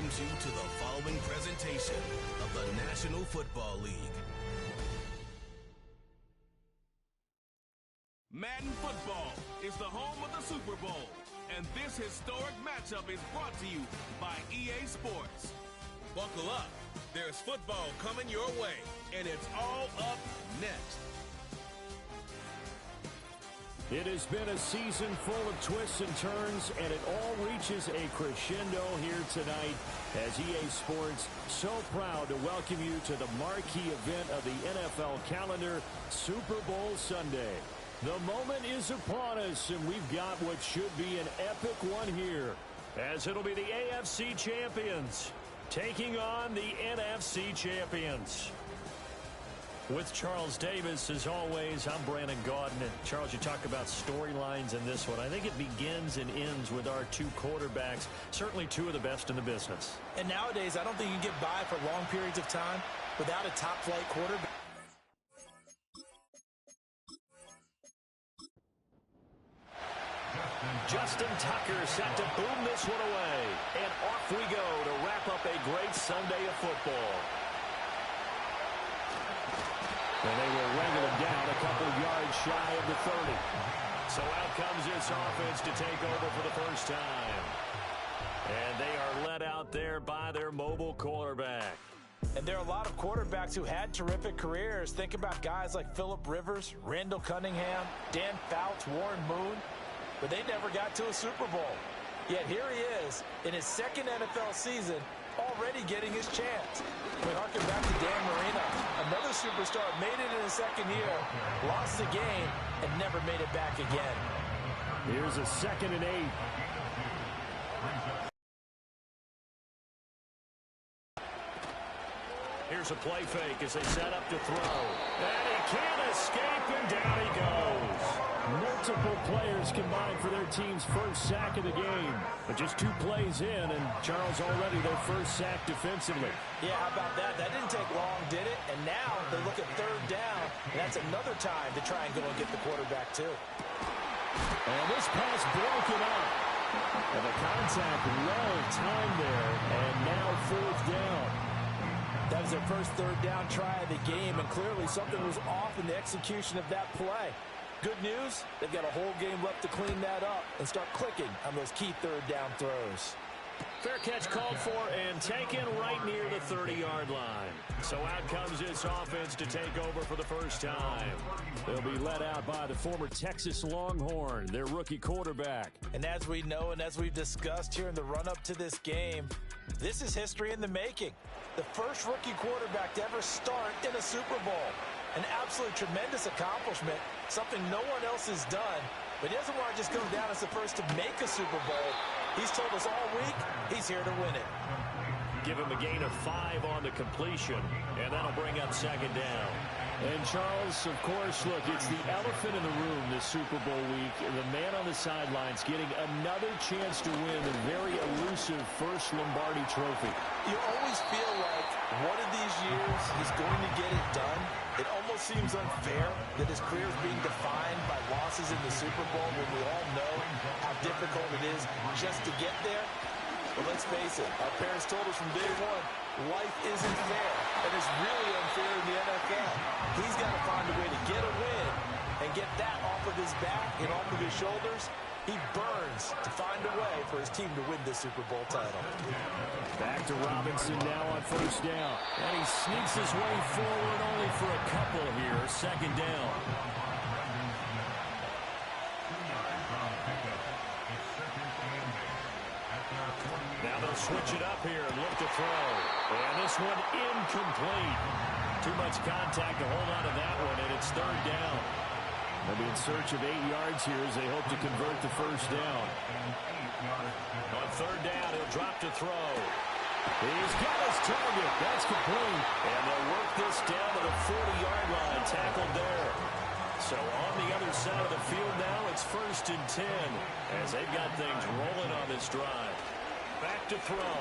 welcomes you to the following presentation of the National Football League. Madden football is the home of the Super Bowl, and this historic matchup is brought to you by EA Sports. Buckle up. There's football coming your way, and it's all up next. It has been a season full of twists and turns, and it all reaches a crescendo here tonight as EA Sports so proud to welcome you to the marquee event of the NFL calendar, Super Bowl Sunday. The moment is upon us, and we've got what should be an epic one here, as it'll be the AFC champions taking on the NFC champions. With Charles Davis, as always, I'm Brandon Gaudin. And Charles, you talk about storylines in this one. I think it begins and ends with our two quarterbacks, certainly two of the best in the business. And nowadays, I don't think you can get by for long periods of time without a top-flight quarterback. Justin Tucker set to boom this one away. And off we go to wrap up a great Sunday of football. And they will wrangle him down a couple yards shy of the 30. So out comes this offense to take over for the first time. And they are led out there by their mobile quarterback. And there are a lot of quarterbacks who had terrific careers. Think about guys like Phillip Rivers, Randall Cunningham, Dan Fouts, Warren Moon. But they never got to a Super Bowl. Yet here he is in his second NFL season, already getting his chance. We harken back to Dan Marino. Another superstar made it in his second year, lost the game, and never made it back again. Here's a 2nd and 8. Here's a play fake as they set up to throw. And he can't escape, and down he goes. Multiple players combined for their team's first sack of the game. But just 2 plays in, and Charles already their first sack defensively. Yeah, how about that? That didn't take long, did it? And now they look at 3rd down, and that's another time to try and go and get the quarterback, too. And this pass broken up. And the contact well timed there, and now 4th down. That was their first 3rd down try of the game, and clearly something was off in the execution of that play. Good news, they've got a whole game left to clean that up and start clicking on those key 3rd down throws. Fair catch called for and taken right near the 30-yard line. So out comes this offense to take over for the first time. They'll be led out by the former Texas Longhorn, their rookie quarterback. And as we know and as we've discussed here in the run-up to this game, this is history in the making. The first rookie quarterback to ever start in a Super Bowl. An absolutely tremendous accomplishment, something no one else has done. But he doesn't want to just go down as the first to make a Super Bowl. He's told us all week he's here to win it. Give him a gain of 5 on the completion, and that'll bring up 2nd down. And Charles, of course, look, it's the elephant in the room this Super Bowl week. The man on the sidelines getting another chance to win the very elusive first Lombardi trophy. You always feel like one of these years he's going to get it done. It almost seems unfair that his career is being defined by losses in the Super Bowl when we all know how difficult it is just to get there. But let's face it, our parents told us from day one, life isn't fair, and it's really unfair in the NFL. He's got to find a way to get a win and get that off of his back and off of his shoulders. He burns to find a way for his team to win this Super Bowl title. Back to Robinson now on 1st down. And he sneaks his way forward only for a couple here. 2nd down. Now they'll switch it up here and look to throw. And this one incomplete. Too much contact to hold on to that one, and it's 3rd down. They'll be in search of 8 yards here as they hope to convert the first down. On 3rd down, he'll drop to throw. He's got his target. That's complete. And they'll work this down to the 40-yard line, tackled there. So on the other side of the field now, it's 1st and 10 as they've got things rolling on this drive. Back to throw.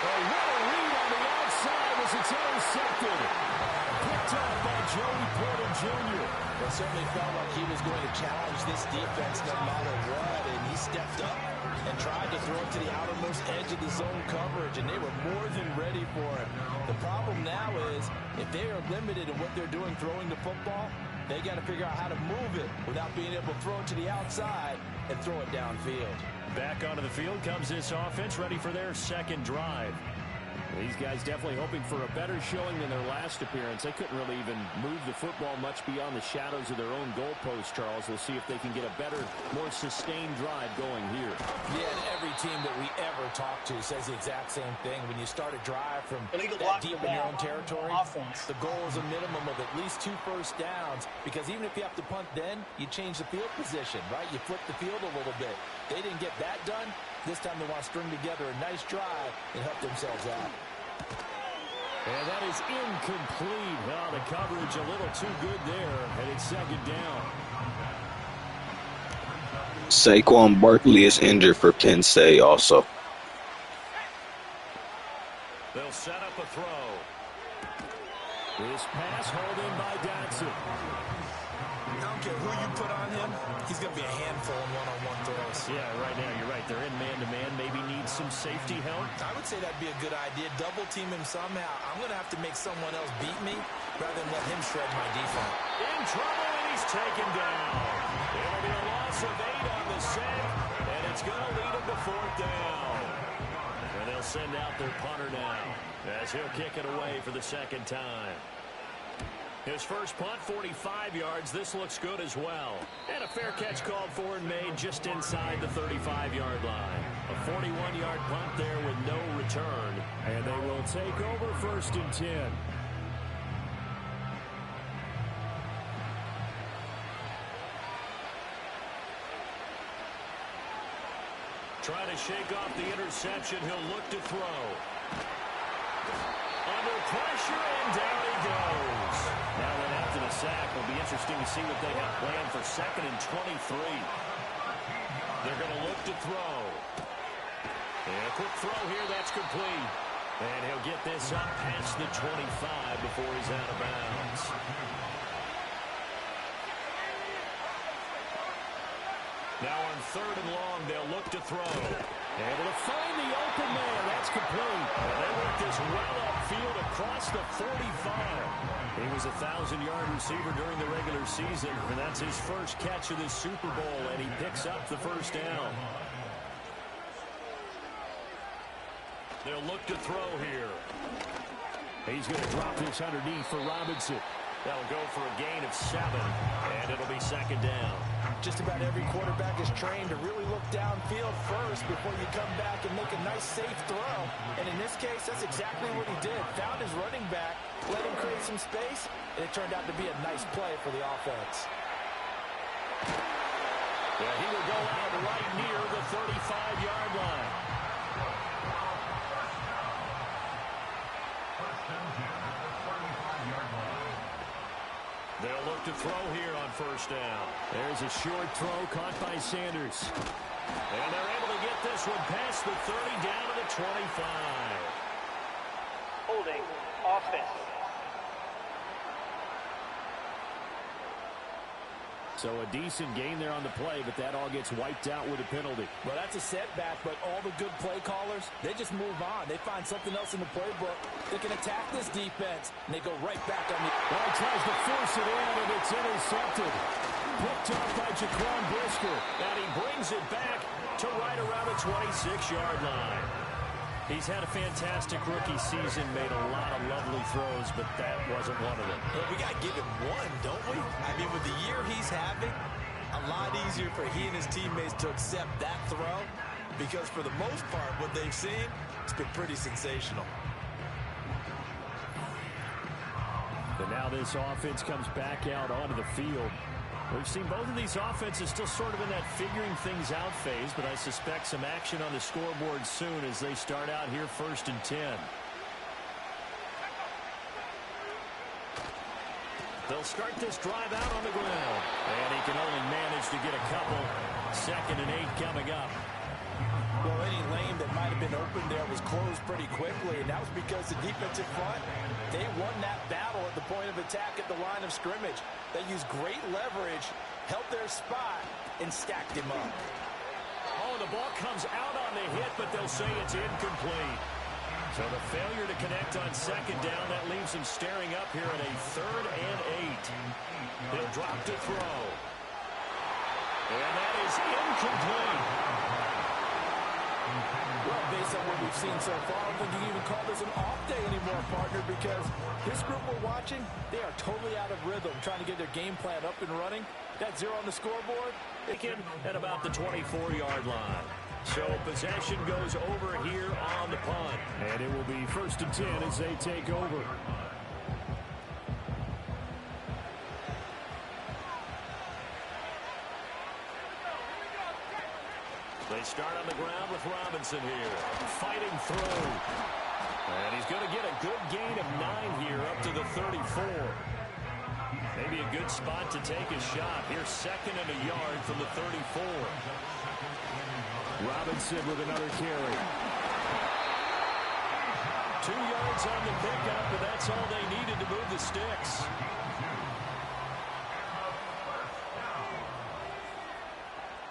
Oh, what a read on the outside as it's intercepted. Picked up by Joey Porter Jr. It certainly felt like he was going to challenge this defense no matter what, and he stepped up and tried to throw it to the outermost edge of the zone coverage, and they were more than ready for it. The problem now is if they are limited in what they're doing throwing the football, they got to figure out how to move it without being able to throw it to the outside and throw it downfield. Back onto the field comes this offense, ready for their second drive. These guys definitely hoping for a better showing than their last appearance. They couldn't really even move the football much beyond the shadows of their own goalpost, Charles. We'll see if they can get a better, more sustained drive going here. Yeah, and every team that we ever talk to says the exact same thing. When you start a drive from that deep in your own territory, the goal is a minimum of at least 2 first downs, because even if you have to punt then, you change the field position, right? You flip the field a little bit. They didn't get that done. This time they want to string together a nice drive and help themselves out. And that is incomplete. Well, the coverage a little too good there, and it's second down. Saquon Barkley is injured for Penn State also. They'll set up a throw. This pass hauled in by Dotson. I don't care who you put on him, he's going to be a handful in one-on-one throws. Yeah, right now you're right. They're in man-to-man. Maybe need some safety help. I would say that'd be a good idea. Double team him somehow. I'm going to have to make someone else beat me rather than let him shred my defense. In trouble, and he's taken down. It'll be a loss of 8 on the sack, and it's going to lead him to 4th down. And they'll send out their punter now as he'll kick it away for the second time. His first punt, 45 yards. This looks good as well. And a fair catch called for and made just inside the 35-yard line. A 41-yard punt there with no return. And they will take over 1st and 10. Trying to shake off the interception. He'll look to throw. Under pressure, and down he goes. Now then after the sack, it'll be interesting to see what they have planned for 2nd and 23. They're going to look to throw. And a quick throw here, that's complete. And he'll get this up past the 25 before he's out of bounds. Now on 3rd and long, they'll look to throw. Able to find the open man. That's complete. And they work this well upfield across the 45. He was a 1,000-yard receiver during the regular season, and that's his first catch of this Super Bowl, and he picks up the 1st down. They'll look to throw here. He's going to drop this underneath for Robinson. That'll go for a gain of 7, and it'll be 2nd down. Just about every quarterback is trained to really look downfield first before you come back and make a nice, safe throw. And in this case, that's exactly what he did. Found his running back, let him create some space, and it turned out to be a nice play for the offense. Yeah, he will go out right near the 35-yard line. They'll look to throw here on 1st down. There's a short throw caught by Sanders. And they're able to get this one past the 30 down to the 25. Holding offense. So a decent gain there on the play, but that all gets wiped out with a penalty. Well, that's a setback, but all the good play callers, they just move on. They find something else in the playbook. They can attack this defense, and they go right back on the... Well, he tries to force it in, and it's intercepted. Picked off by Jaquan Brisker, and he brings it back to right around the 26-yard line. He's had a fantastic rookie season, made a lot of lovely throws, but that wasn't one of them. Well, we got to give him one, don't we? I mean, with the year he's having, a lot easier for he and his teammates to accept that throw, because for the most part, what they've seen, it's been pretty sensational. And now this offense comes back out onto the field. We've seen both of these offenses still sort of in that figuring things out phase, but I suspect some action on the scoreboard soon as they start out here 1st and 10. They'll start this drive out on the ground. And he can only manage to get a couple. 2nd and 8 coming up. Well, any lane that might have been open there was closed pretty quickly, and that was because the defensive front, they won that battle at the point of attack at the line of scrimmage. They used great leverage, held their spot, and stacked him up. Oh, the ball comes out on the hit, but they'll say it's incomplete. So the failure to connect on second down, that leaves him staring up here at a 3rd and 8. He'll drop to throw. And that is incomplete. Well, based on what we've seen so far, I don't think you can even call this an off day anymore, partner, because this group we're watching, they are totally out of rhythm, trying to get their game plan up and running. That 0 on the scoreboard, At about the 24-yard line. So possession goes over here on the punt. And it will be 1st and 10 as they take over. They start on the ground with Robinson here. Fighting through. And he's going to get a good gain of 9 here up to the 34. Maybe a good spot to take a shot. Here's 2nd and a yard from the 34. Robinson with another carry. 2 yards on the pickup, but that's all they needed to move the sticks.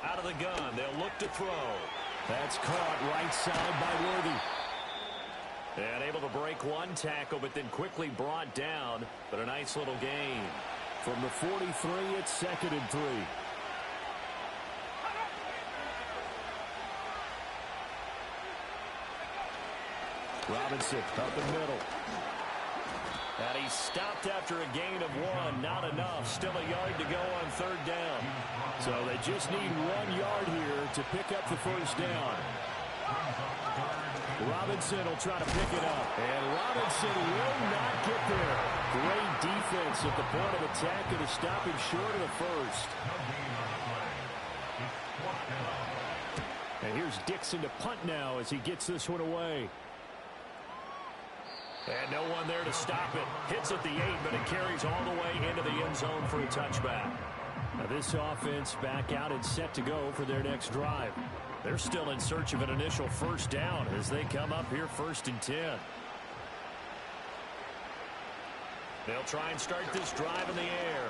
Out of the gun, they'll look to throw. That's caught right side by Worthy. And able to break one tackle, but then quickly brought down. But a nice little gain. From the 43, it's 2nd and 3. Robinson up the middle. And he stopped after a gain of 1. Not enough. Still a yard to go on 3rd down. So they just need 1 yard here to pick up the 1st down. Robinson will try to pick it up. And Robinson will not get there. Great defense at the point of attack and to stop him short of the 1st. And here's Dixon to punt now as he gets this one away. And no one there to stop it. Hits at the 8, but it carries all the way into the end zone for a touchback. Now this offense back out and set to go for their next drive. They're still in search of an initial 1st down as they come up here 1st and 10. They'll try and start this drive in the air.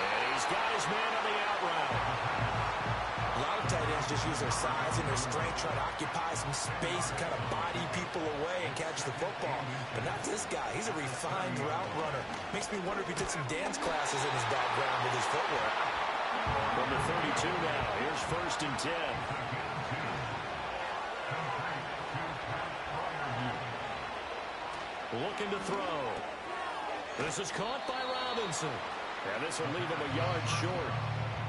And he's got his man on the out route. A lot of tight ends just use their size and their strength, try to occupy some space and kind of body people away and catch the football. But not this guy. He's a refined route runner. Makes me wonder if he took some dance classes in his background with his footwork. From the 32 now, here's 1st and 10. Looking to throw. This is caught by Robinson. And this will leave him a yard short.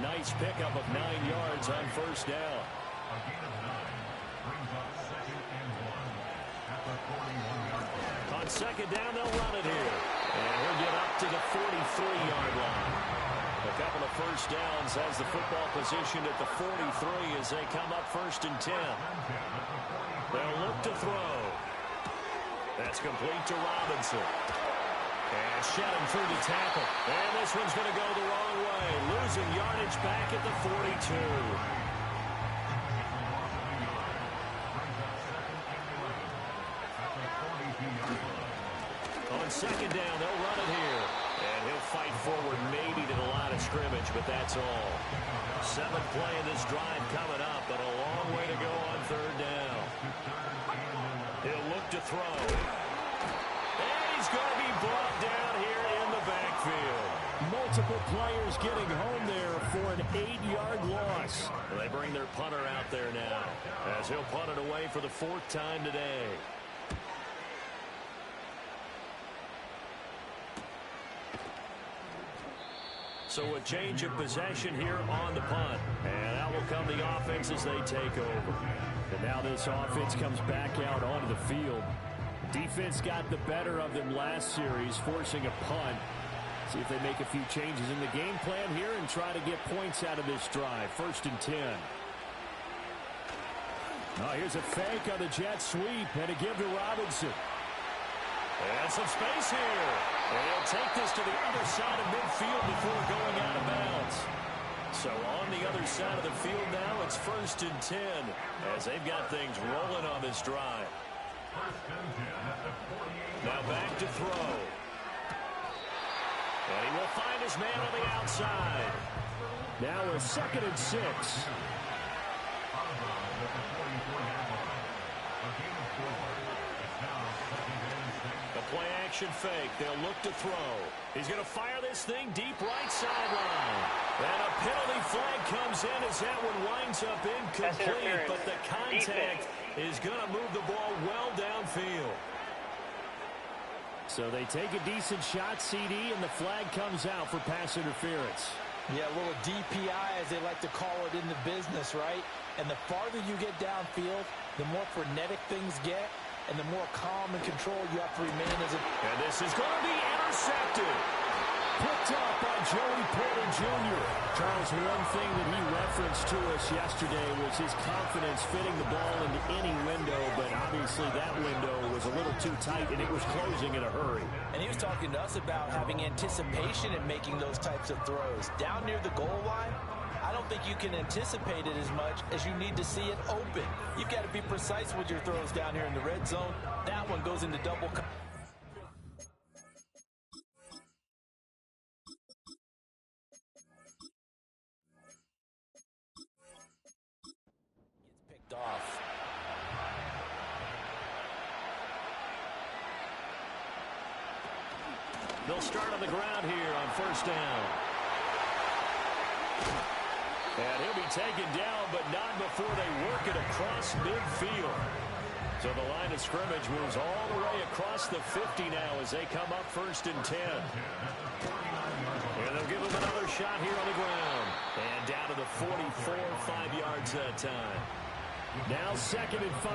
Nice pickup of 9 yards on 1st down. On 2nd down, they'll run it here. And he'll get up to the 43-yard line. A couple of 1st downs has the football positioned at the 43 as they come up 1st and 10. They'll look to throw. That's complete to Robinson. And shedding through the tackle. And this one's going to go the wrong way. Losing yardage back at the 42. On 2nd down, they'll run it here. And he'll fight forward maybe to the line of scrimmage, but that's all. 7th play of this drive coming up, but a long way to go on 3rd down. He'll look to throw. And he's going to be brought down here in the backfield. Multiple players getting home there for an 8-yard loss. They bring their punter out there now as he'll punt it away for the 4th time today. So a change of possession here on the punt. And that will come the offense as they take over. And now this offense comes back out onto the field. Defense got the better of them last series, forcing a punt. See if they make a few changes in the game plan here and try to get points out of this drive. 1st and 10. Oh, here's a fake on the jet sweep and a give to Robinson. And some space here. And he'll take this to the other side of midfield before going out of bounds. So on the other side of the field now, it's 1st and 10 as they've got things rolling on this drive. Now back to throw. And he will find his man on the outside. Now a 2nd and 6. The play action fake. They'll look to throw. He's going to fire this thing deep right sideline. And a penalty flag comes in as that one winds up incomplete. But the contact is going to move the ball well downfield. So they take a decent shot, CD, and the flag comes out for pass interference. Yeah, a little DPI, as they like to call it in the business, right? And the farther you get downfield, the more frenetic things get, and the more calm and control you have to remain as a... And this is going to be intercepted. Picked up by Joey Porter Jr. Charles, one thing that he referenced to us yesterday was his confidence fitting the ball into any window, but obviously that window was a little too tight, and it was closing in a hurry. And he was talking to us about having anticipation in making those types of throws. Down near the goal line, I don't think you can anticipate it as much as you need to see it open. You've got to be precise with your throws down here in the red zone. That one goes into double... off. They'll start on the ground here on 1st down. And he'll be taken down, but not before they work it across midfield. So the line of scrimmage moves all the way across the 50 now as they come up 1st and 10. And they'll give him another shot here on the ground. And down to the 44, 5 yards that time. Now 2nd and 5.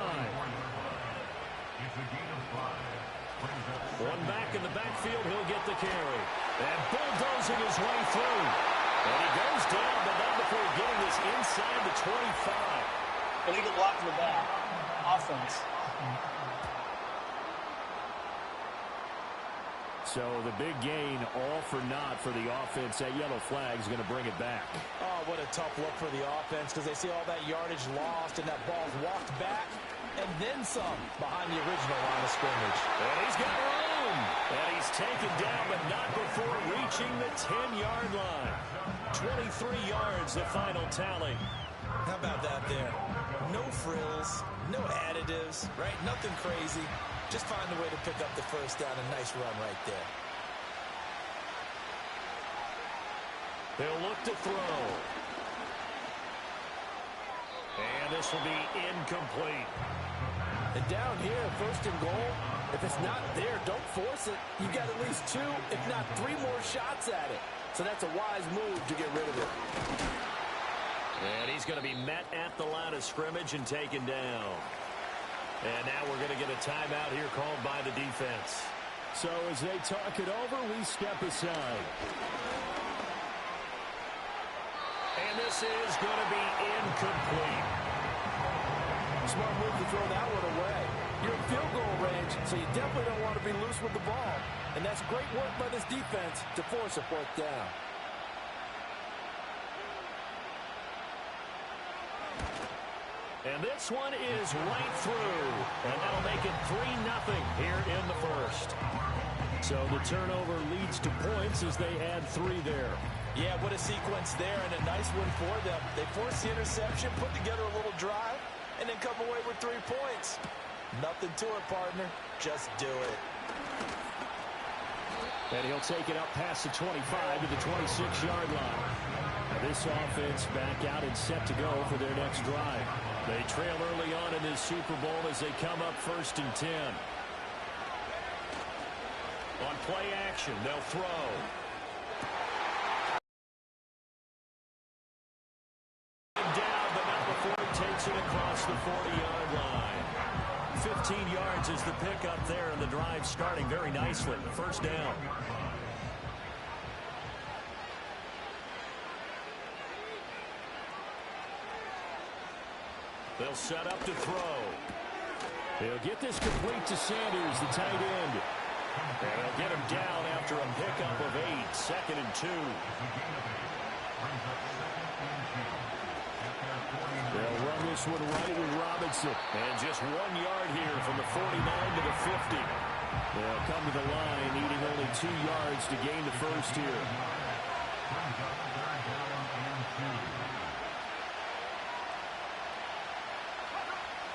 One back in the backfield. He'll get the carry. And bulldozing his way through. And he goes down, but not before getting this inside the 25. Illegal block in the back. Offense. So the big gain, all for naught for the offense. That yellow flag is going to bring it back. Oh, what a tough look for the offense, because they see all that yardage lost and that ball's walked back and then some behind the original line of scrimmage. And he's got room. And he's taken down, but not before reaching the 10-yard line. 23 yards, the final tally. How about that there? No frills, no additives, right? Nothing crazy. Just find a way to pick up the 1st down. A nice run right there. They'll look to throw. And this will be incomplete. And down here, 1st and goal, if it's not there, don't force it. You've got at least 2, if not 3 more shots at it. So that's a wise move to get rid of it. And he's going to be met at the line of scrimmage and taken down. And now we're going to get a timeout here called by the defense. So as they talk it over, we step aside. And this is going to be incomplete. Smart move to throw that one away. You're in field goal range, so you definitely don't want to be loose with the ball. And that's great work by this defense to force a 4th down. And this one is right through. And that'll make it 3-0 here in the 1st. So the turnover leads to points as they add 3 there. Yeah, what a sequence there, and a nice one for them. They force the interception, put together a little drive, and then come away with 3 points. Nothing to it, partner. Just do it. And he'll take it up past the 25 to the 26-yard line. Now this offense back out and set to go for their next drive. They trail early on in this Super Bowl as they come up 1st and 10. On play action, they'll throw. Down, but not before he takes it across the 40-yard line. 15 yards is the pickup there, and the drive starting very nicely. 1st down. They'll set up to throw. They'll get this complete to Sanders, the tight end. And they'll get him down after a pickup of 8. 2nd and 2. They'll run this one right with Robinson. And just 1 yard here from the 49 to the 50. They'll come to the line, needing only 2 yards to gain the first here.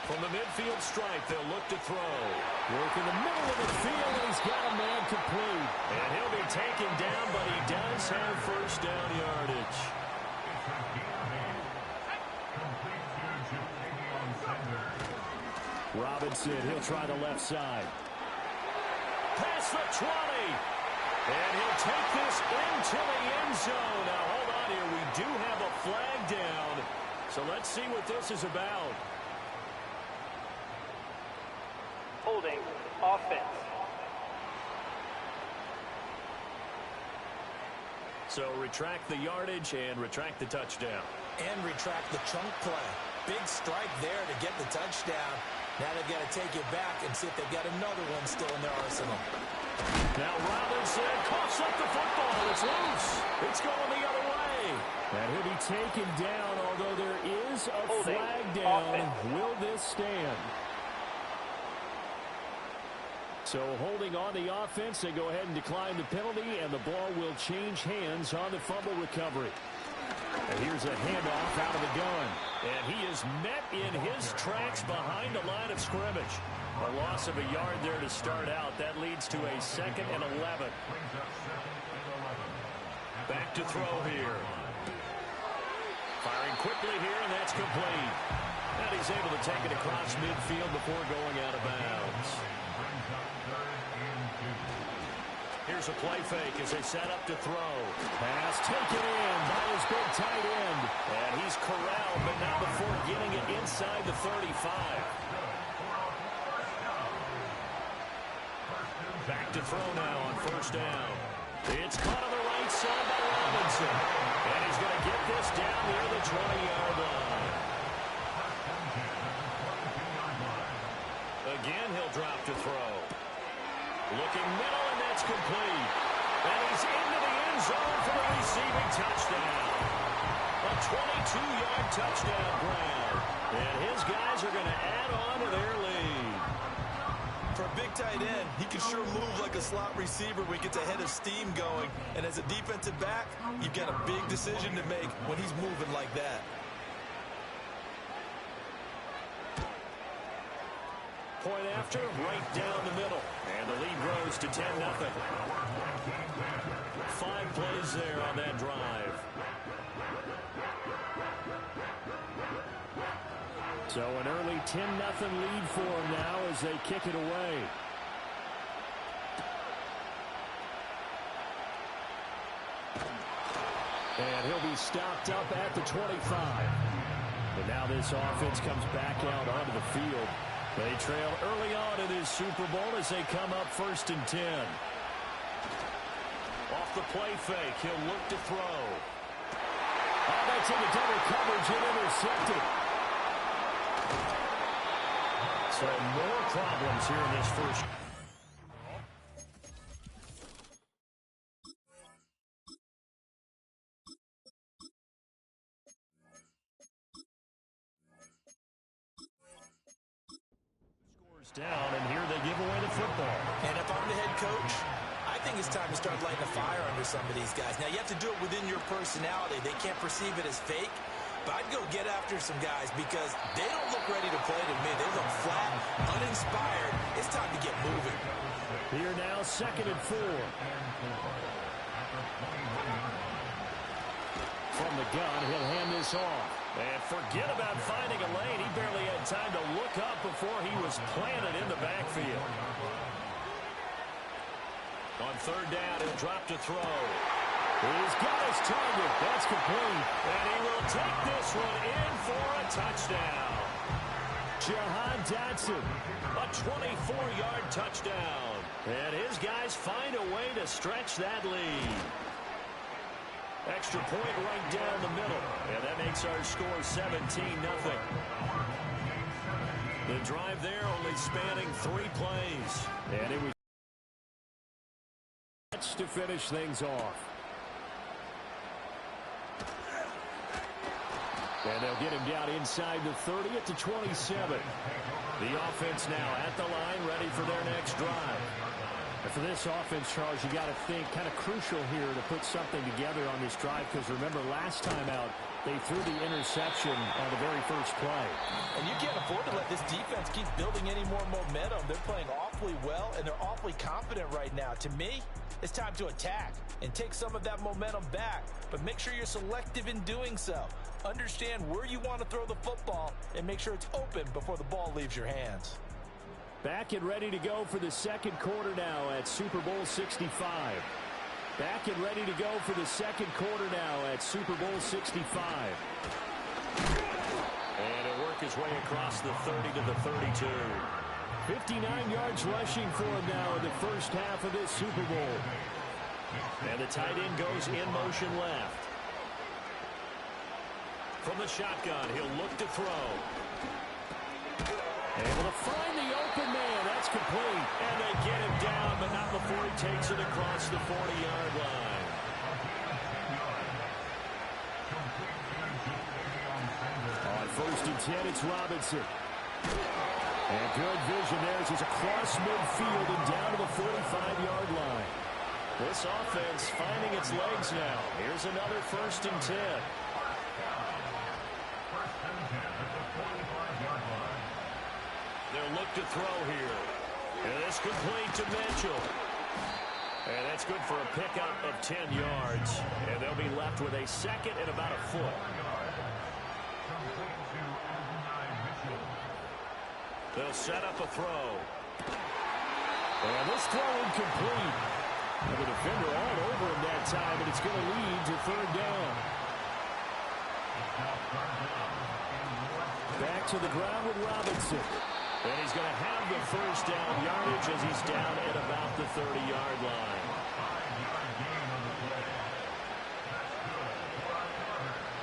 From the midfield stripe, they'll look to throw. Work in the middle of the field, and he's got a man complete. And he'll be taken down, but he does have first down yardage. Robinson, he'll try the left side. Past the 20. And he'll take this into the end zone. Now, hold on here. We do have a flag down. So let's see what this is about. Holding. Offense. So retract the yardage and retract the touchdown. And retract the chunk play. Big strike there to get the touchdown. Now they've got to take it back and see if they've got another one still in their arsenal. Now Robinson coughs up the football. It's loose. It's going the other way. And he'll be taken down, although there is a flag down. Will this stand? So holding on the offense, they go ahead and decline the penalty, and the ball will change hands on the fumble recovery. And here's a handoff out of the gun. And he is met in his tracks behind the line of scrimmage. A loss of a yard there to start out. That leads to a 2nd and 11. Back to throw here. Firing quickly here, and that's complete. And he's able to take it across midfield before going out of bounds. Here's a play fake as they set up to throw. Pass taken in by his big tight end. And he's corralled, but not before getting it inside the 35. Back to throw now on first down. It's caught on the right side by Robinson. And he's going to get this down near the 20-yard line. Again, he'll drop to throw. Looking middle, and that's complete. And he's into the end zone for the receiving touchdown. A 22-yard touchdown grab. And his guys are going to add on to their lead. For a big tight end, he can sure move like a slot receiver when he gets a head of steam going. And as a defensive back, you've got a big decision to make when he's moving like that. Point after, right down the middle. And the lead grows to 10-0. 5 plays there on that drive. So an early 10-0 lead for him now as they kick it away. And he'll be stopped up at the 25. But now this offense comes back out onto the field. They trail early on in this Super Bowl as they come up 1st and 10. Off the play fake, he'll look to throw. Oh, that's into double coverage and intercepted. So more problems here in this first. Down, and here they give away the football. And if I'm the head coach, I think it's time to start lighting a fire under some of these guys. Now, you have to do it within your personality. They can't perceive it as fake, but I'd go get after some guys because they don't look ready to play to me. They look flat, uninspired. It's time to get moving. Here now, 2nd and 4. From the gun, he'll hand this off. And forget about finding a lane. He barely had time to look up before he was planted in the backfield. On 3rd down, he'll drop to throw. He's got his target. That's complete. And he will take this one in for a touchdown. Jahan Dotson, a 24-yard touchdown. And his guys find a way to stretch that lead. Extra point right down the middle. And that makes our score 17-0. The drive there only spanning 3 plays. And it was to finish things off. And they'll get him down inside the 30 at the 27. The offense now at the line, ready for their next drive. And for this offense, Charles, you got to think kind of crucial here to put something together on this drive, because remember last time out, they threw the interception on the very first play. And you can't afford to let this defense keep building any more momentum. They're playing awfully well, and they're awfully confident right now. To me, it's time to attack and take some of that momentum back. But make sure you're selective in doing so. Understand where you want to throw the football and make sure it's open before the ball leaves your hands. Back and ready to go for the second quarter now at Super Bowl 65. Back and ready to go for the second quarter now at Super Bowl 65. And he'll work his way across the 30 to the 32. 59 yards rushing for him now in the first half of this Super Bowl. And the tight end goes in motion left. From the shotgun, he'll look to throw. Able to find the open man. That's complete. And they get him down, but not before he takes it across the 40-yard line. On 1st and 10, it's Robinson. And good vision there as he's across midfield and down to the 45-yard line. This offense finding its legs now. Here's another 1st and 10. They'll look to throw here. And it's complete to Mitchell. And that's good for a pickup of 10 yards. And they'll be left with a second and about a foot. They'll set up a throw. And this throw incomplete. And the defender all over him that time, and it's going to lead to 3rd down. Back to the ground with Robinson. And he's going to have the 1st down yardage as he's down at about the 30-yard line.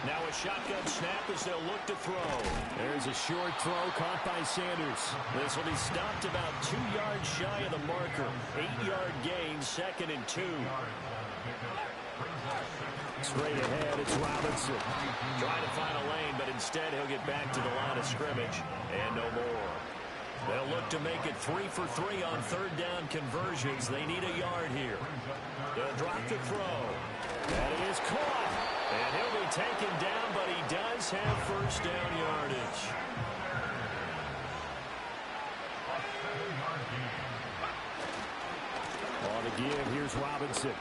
Now a shotgun snap as they'll look to throw. There's a short throw caught by Sanders. This will be stopped about 2 yards shy of the marker. 8-yard gain, 2nd and 2. Straight ahead, it's Robinson. Trying to find a lane, but instead he'll get back to the line of scrimmage. And no more. They'll look to make it 3 for 3 on 3rd down conversions. They need a yard here. They'll drop to throw. That is caught. And he'll be taken down, but he does have 1st down yardage. On the give, here's Robinson.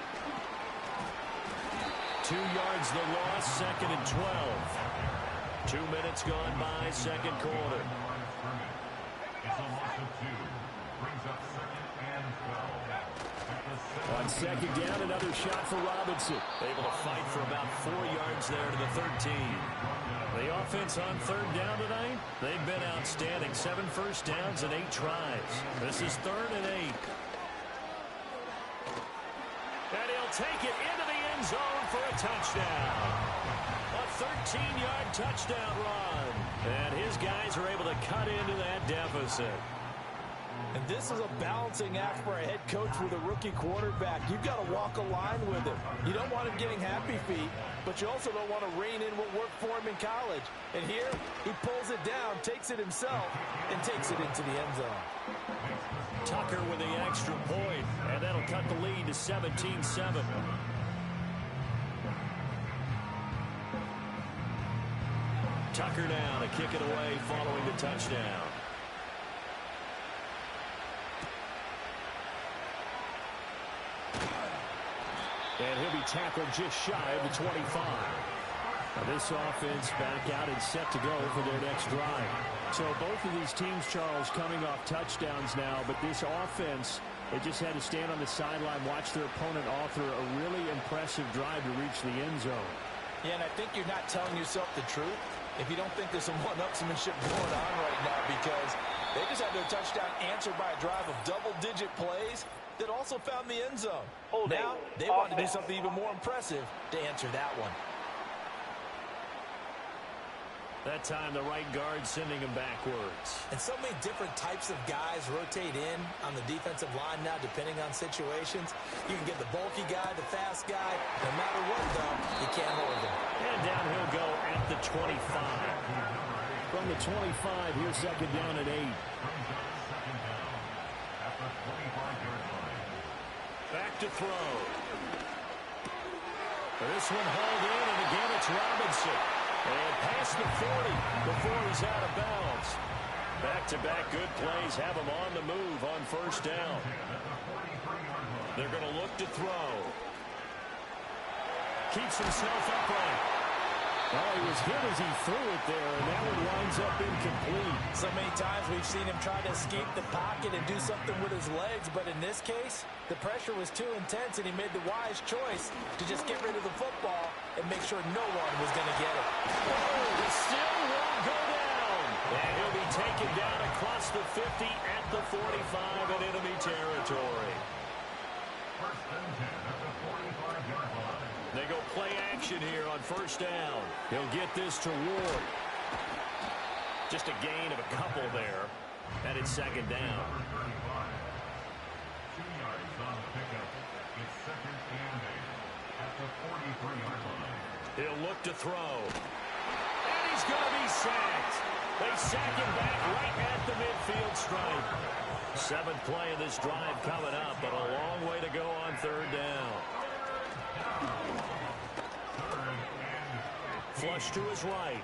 2 yards the loss, 2nd and 12. 2 minutes gone by, 2nd quarter. On 2nd down, another shot for Robinson. Able to fight for about 4 yards there to the 13. The offense on 3rd down tonight, they've been outstanding. 7 first downs and 8 tries. This is 3rd and 8. And he'll take it into the end zone for a touchdown. A 13-yard touchdown run. And his guys are able to cut into that deficit. And this is a balancing act for a head coach with a rookie quarterback. You've got to walk a line with him. You don't want him getting happy feet, but you also don't want to rein in what worked for him in college. And here, he pulls it down, takes it himself, and takes it into the end zone. Tucker with the extra point, and that'll cut the lead to 17-7. Tucker now to kick it away following the touchdown. And he'll be tackled just shy of the 25. Now this offense back out and set to go for their next drive. So both of these teams, Charles, coming off touchdowns now, but this offense, they just had to stand on the sideline, watch their opponent author a really impressive drive to reach the end zone. Yeah, and I think you're not telling yourself the truth if you don't think there's some one-upsmanship going on right now, because they just had their touchdown answered by a drive of double-digit plays that also found the end zone. Now, they want to do something even more impressive to answer that one. That time, the right guard sending him backwards. And so many different types of guys rotate in on the defensive line now, depending on situations. You can get the bulky guy, the fast guy. No matter what, though, You can't hold them. And down he'll go at the 25. From the 25, here's second down at 8. Back to throw. This one hauled in, and again it's Robinson. And past the 40 before he's out of bounds. Back-to-back good plays have him on the move on first down. They're going to look to throw. Keeps himself upright. Oh, he was hit as he threw it there, and that one winds up incomplete. So many times we've seen him try to escape the pocket and do something with his legs, but in this case, the pressure was too intense, and he made the wise choice to just get rid of the football and make sure no one was going to get it. Oh, it still won't go down. And he'll be taken down across the 50 at the 45 in enemy territory. They go play action here on first down. He'll get this to Ward. Just a gain of a couple there. And it's second down. He'll look to throw. And he's going to be sacked. They sack him back right at the midfield stripe. Seventh play of this drive coming up, but a long way to go on third down. Flush to his right.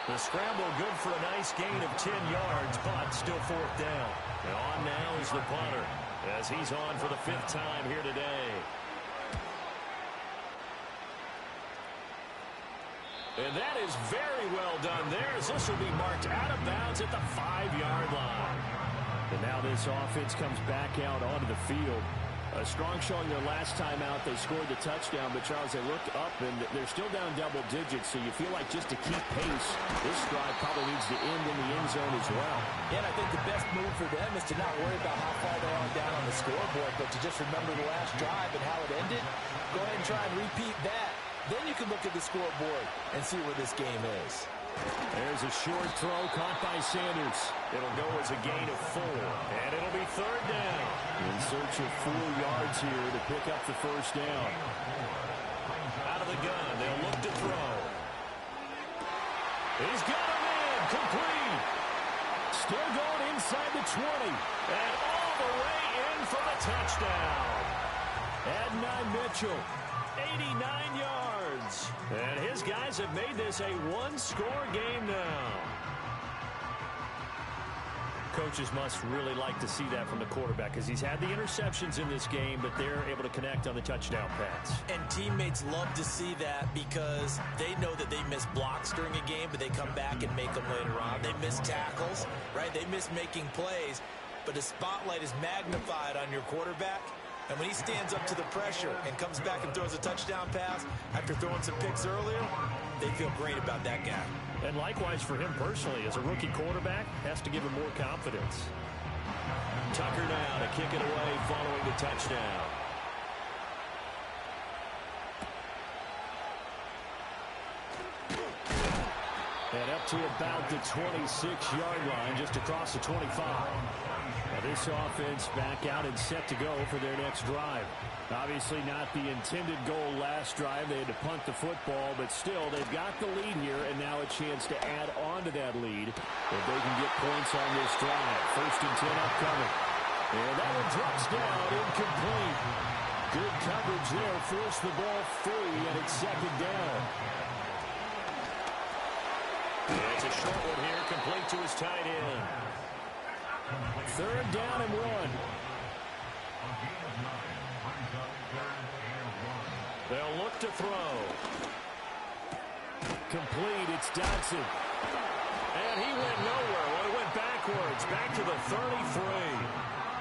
The scramble good for a nice gain of 10 yards, but still fourth down. And on now is the punter, as he's on for the 5th time here today. And that is very well done there, as this will be marked out of bounds at the 5-yard line. And now this offense comes back out onto the field. A strong showing their last time out. They scored the touchdown, but Charles, they looked up, and they're still down double digits, so you feel like just to keep pace, this drive probably needs to end in the end zone as well. Yeah, and I think the best move for them is to not worry about how far they are down on the scoreboard, but to just remember the last drive and how it ended. Go ahead and try and repeat that. Then you can look at the scoreboard and see where this game is. There's a short throw caught by Sanders. It'll go as a gain of 4, and it'll be third down. In search of 4 yards here to pick up the first down. Out of the gun, they'll look to throw. He's got him in, complete. Still going inside the 20, and all the way in for the touchdown. Adonai Mitchell. 89 yards. And his guys have made this a one-score game now. Coaches must really like to see that from the quarterback because he's had the interceptions in this game, but they're able to connect on the touchdown pass. And teammates love to see that because they know that they miss blocks during a game, but they come back and make them later on. They miss tackles, right? They miss making plays, but the spotlight is magnified on your quarterback. And when he stands up to the pressure and comes back and throws a touchdown pass after throwing some picks earlier, they feel great about that guy. And likewise for him personally, as a rookie quarterback, has to give him more confidence. Tucker now to kick it away following the touchdown. And up to about the 26-yard line, just across the 25. Now this offense back out and set to go for their next drive. Obviously not the intended goal last drive. They had to punt the football, but still they've got the lead here, and now a chance to add on to that lead if they can get points on this drive. 1st and 10 upcoming. And that one drops down, incomplete. Good coverage there, forced the ball free, and it's second down. It's a short one here, complete to his tight end. 3rd down and 1. They'll look to throw. Complete, it's Dodson. And he went nowhere. Well, he went backwards, back to the 33.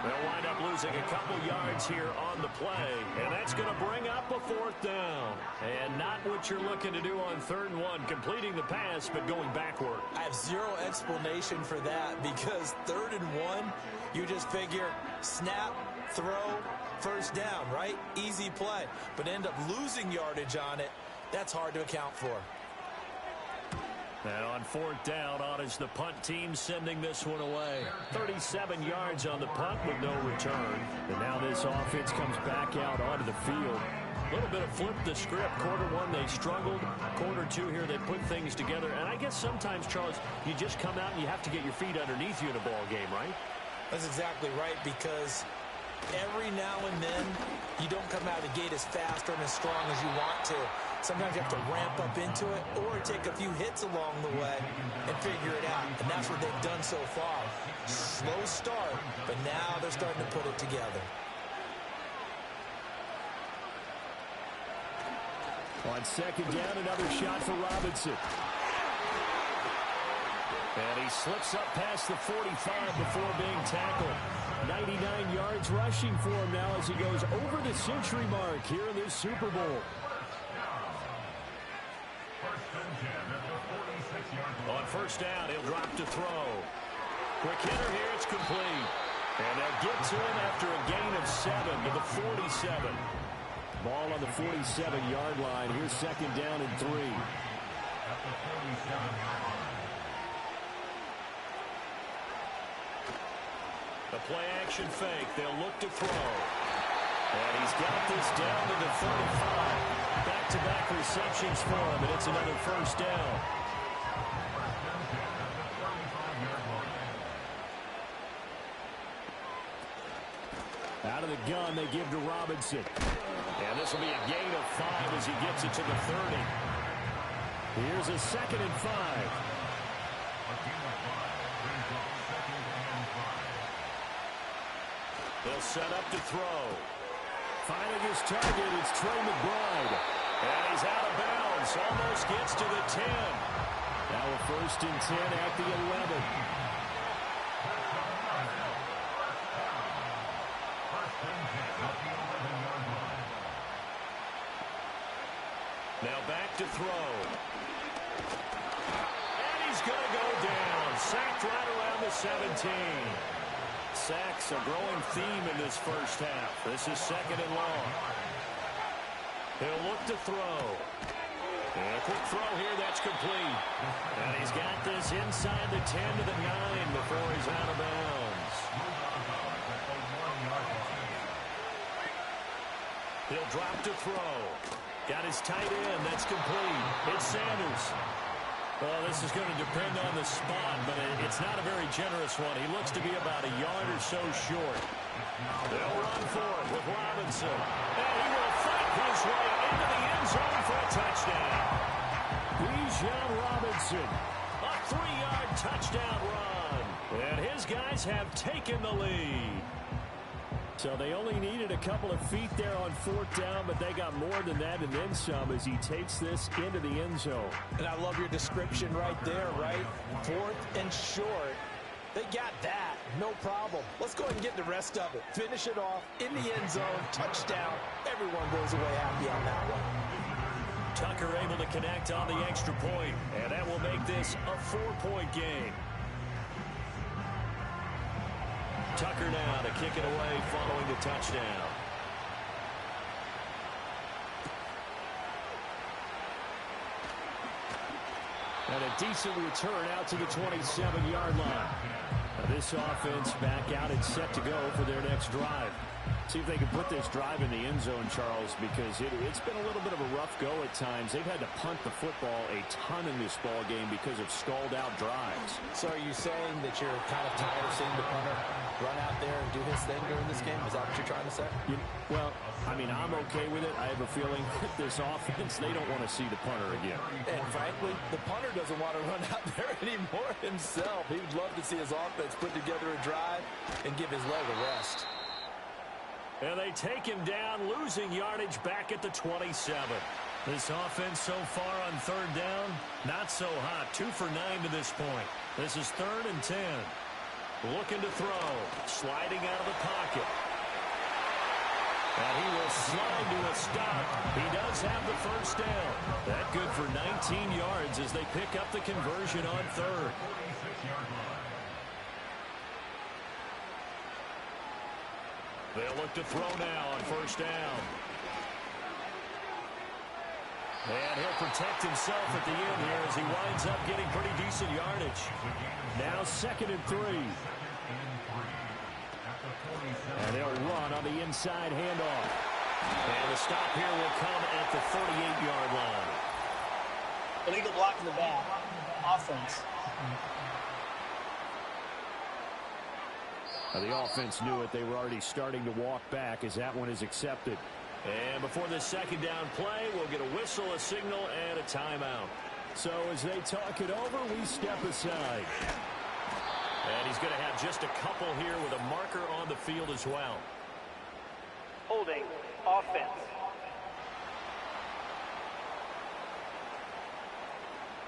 They'll wind up losing a couple yards here on the play, and that's going to bring up a 4th down. And not what you're looking to do on 3rd and 1, completing the pass, but going backward. I have zero explanation for that because 3rd and 1, you just figure snap, throw, 1st down, right? Easy play. But end up losing yardage on it. That's hard to account for. And on 4th down, on is the punt team sending this one away. 37 yards on the punt with no return. And now this offense comes back out onto the field. A little bit of flip the script. Quarter one, they struggled. Quarter two here, they put things together. And I guess sometimes, Charles, you just come out and you have to get your feet underneath you in a ball game, right? That's exactly right, because every now and then you don't come out of the gate as fast or as strong as you want to. Sometimes you have to ramp up into it or take a few hits along the way and figure it out. And that's what they've done so far. Slow start, but now they're starting to put it together. On second down, another shot for Robinson. And he slips up past the 45 before being tackled. 99 yards rushing for him now as he goes over the century mark here in this Super Bowl. On first down, he'll drop to throw. Quick hitter here, it's complete. And they'll get to him after a gain of 7 to the 47. Ball on the 47-yard line. Here's second down and 3. The play-action fake. They'll look to throw. And he's got this down to the 35. Back-to-back receptions for him, and it's another first down. Out of the gun, they give to Robinson. And this will be a gain of 5 as he gets it to the 30. Here's a second and 5. They'll set up to throw. Finding his target, it's Trey McBride. And he's out of bounds. Almost gets to the 10. Now a first and 10 at the 11. Now back to throw. And he's going to go down. Sacked right around the 17. Sacks a growing theme in this first half. This is second and long. He'll look to throw. And a quick throw here, that's complete. And he's got this inside the 10 to the 9 before he's out of bounds. He'll drop to throw. Got his tight end. That's complete. It's Sanders. Well, this is going to depend on the spot, but it's not a very generous one. He looks to be about a yard or so short. They'll run for it with Robinson. And he will fight his way into the end zone for a touchdown. Bijan Robinson, a 3-yard touchdown run. And his guys have taken the lead. So they only needed a couple of feet there on fourth down, but they got more than that and then some as he takes this into the end zone. And I love your description right there, right? Fourth and short. They got that. No problem. Let's go ahead and get the rest of it. Finish it off in the end zone. Touchdown. Everyone goes away happy on that one. Tucker able to connect on the extra point, and that will make this a 4-point game. Tucker now to kick it away following the touchdown. And a decent return out to the 27-yard line. Now this offense back out and set to go for their next drive. See if they can put this drive in the end zone, Charles, because it's been a little bit of a rough go at times. They've had to punt the football a ton in this ball game because of stalled-out drives. So are you saying that you're kind of tired of seeing the punter run out there and do his thing during this game? Is that what you're trying to say? Well, I mean, I'm okay with it. I have a feeling with this offense, they don't want to see the punter again. And frankly, the punter doesn't want to run out there anymore himself. He would love to see his offense put together a drive and give his leg a rest. And they take him down, losing yardage back at the 27. This offense so far on third down, not so hot. 2 for 9 to this point. This is 3rd and 10. Looking to throw. Sliding out of the pocket. And he will slide to a stop. He does have the first down. That good for 19 yards as they pick up the conversion on 3rd. They'll look to throw now on first down. And he'll protect himself at the end here as he winds up getting pretty decent yardage. Now 2nd and 3. And they'll run on the inside handoff. And the stop here will come at the 48-yard line. Illegal block in the back. Offense. The offense knew it. They were already starting to walk back as that one is accepted. And before the second down play, we'll get a whistle, a signal, and a timeout. So as they talk it over, we step aside. And he's going to have just a couple here with a marker on the field as well. Holding. Offense.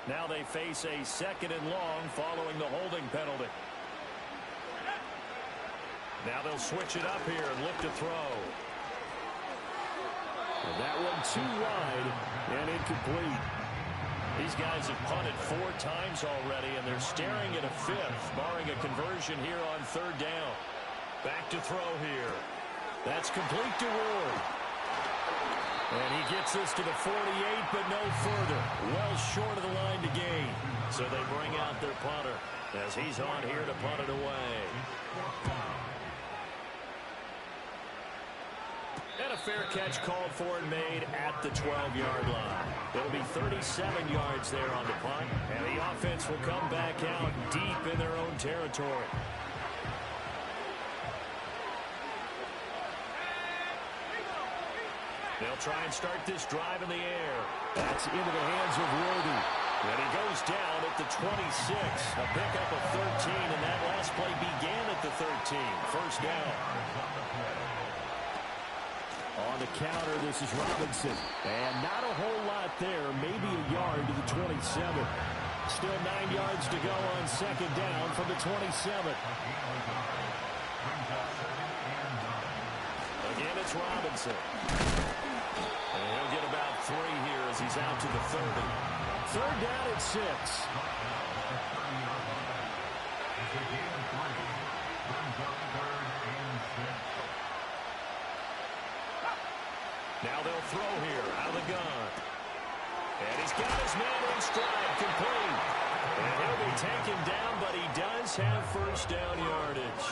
Now they face a second and long following the holding penalty. Now they'll switch it up here and look to throw. And that one too wide and incomplete. These guys have punted 4 times already, and they're staring at a 5th, barring a conversion here on 3rd down. Back to throw here. That's complete to Ward. And he gets this to the 48, but no further. Well short of the line to gain. So they bring out their punter as he's on here to punt it away. And a fair catch called for and made at the 12-yard line. It'll be 37 yards there on the punt, and the offense will come back out deep in their own territory. They'll try and start this drive in the air. That's into the hands of Worthy. And he goes down at the 26. A pickup of 13, and that last play began at the 13. First down. On the counter, this is Robinson. And not a whole lot there. Maybe a yard to the 27. Still 9 yards to go on second down from the 27. Again, it's Robinson. And he'll get about 3 here as he's out to the 30. 3rd down at 6. Now they'll throw here out of the gun. And he's got his man in stride, complete. And he'll be taken down, but he does have first down yardage.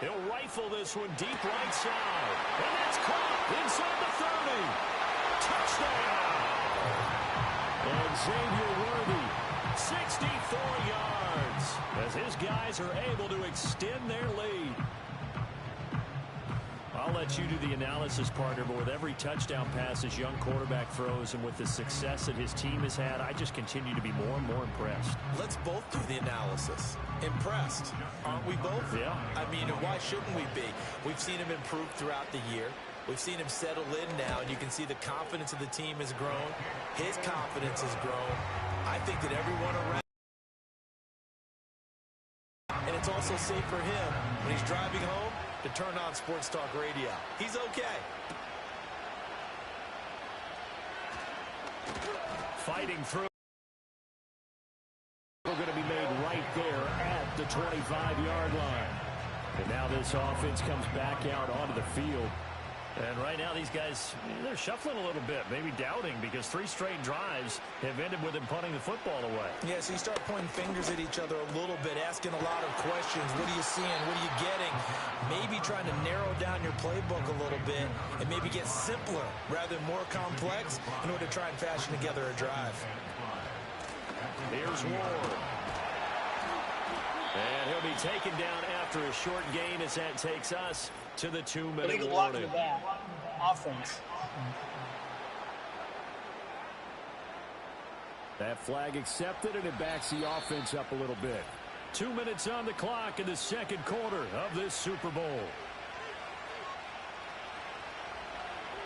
He'll rifle this one deep right side. And that's caught inside the 30. Touchdown! And Xavier Worthy, 64 yards, as his guys are able to extend their lead. I'll let you do the analysis, partner, but with every touchdown pass his young quarterback throws and with the success that his team has had, I just continue to be more and more impressed. Let's both do the analysis. Impressed, aren't we both? Yeah. I mean, why shouldn't we be? We've seen him improve throughout the year. We've seen him settle in now, and you can see the confidence of the team has grown. His confidence has grown. I think that everyone around. And it's also safe for him when he's driving home to turn on Sports Talk Radio. He's okay. Fighting through. We're going to be made right there at the 25-yard line. And now this offense comes back out onto the field. And right now these guys, they're shuffling a little bit, maybe doubting, because 3 straight drives have ended with them punting the football away. Yeah, so you start pointing fingers at each other a little bit, asking a lot of questions. What are you seeing? What are you getting? Maybe trying to narrow down your playbook a little bit and maybe get simpler rather than more complex in order to try and fashion together a drive. Here's Ward. And he'll be taken down after a short gain as that takes us to the 2-minute Illegal block in warning. the back. Offense. That flag accepted, and it backs the offense up a little bit. 2 minutes on the clock in the second quarter of this Super Bowl.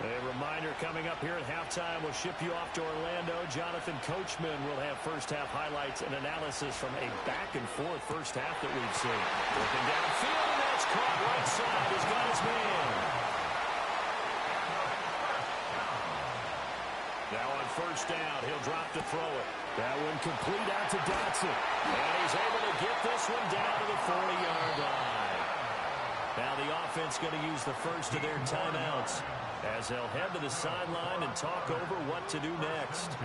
A reminder coming up here at halftime. We'll ship you off to Orlando. Jonathan Coachman will have first-half highlights and analysis from a back-and-forth first half that we've seen. Looking downfield, and that's caught right side. He's got his man. Now on first down, he'll drop to throw it. That one complete out to Dotson. And he's able to get this one down to the 40-yard line. Now the offense going to use the first of their timeouts as they'll head to the sideline and talk over what to do next.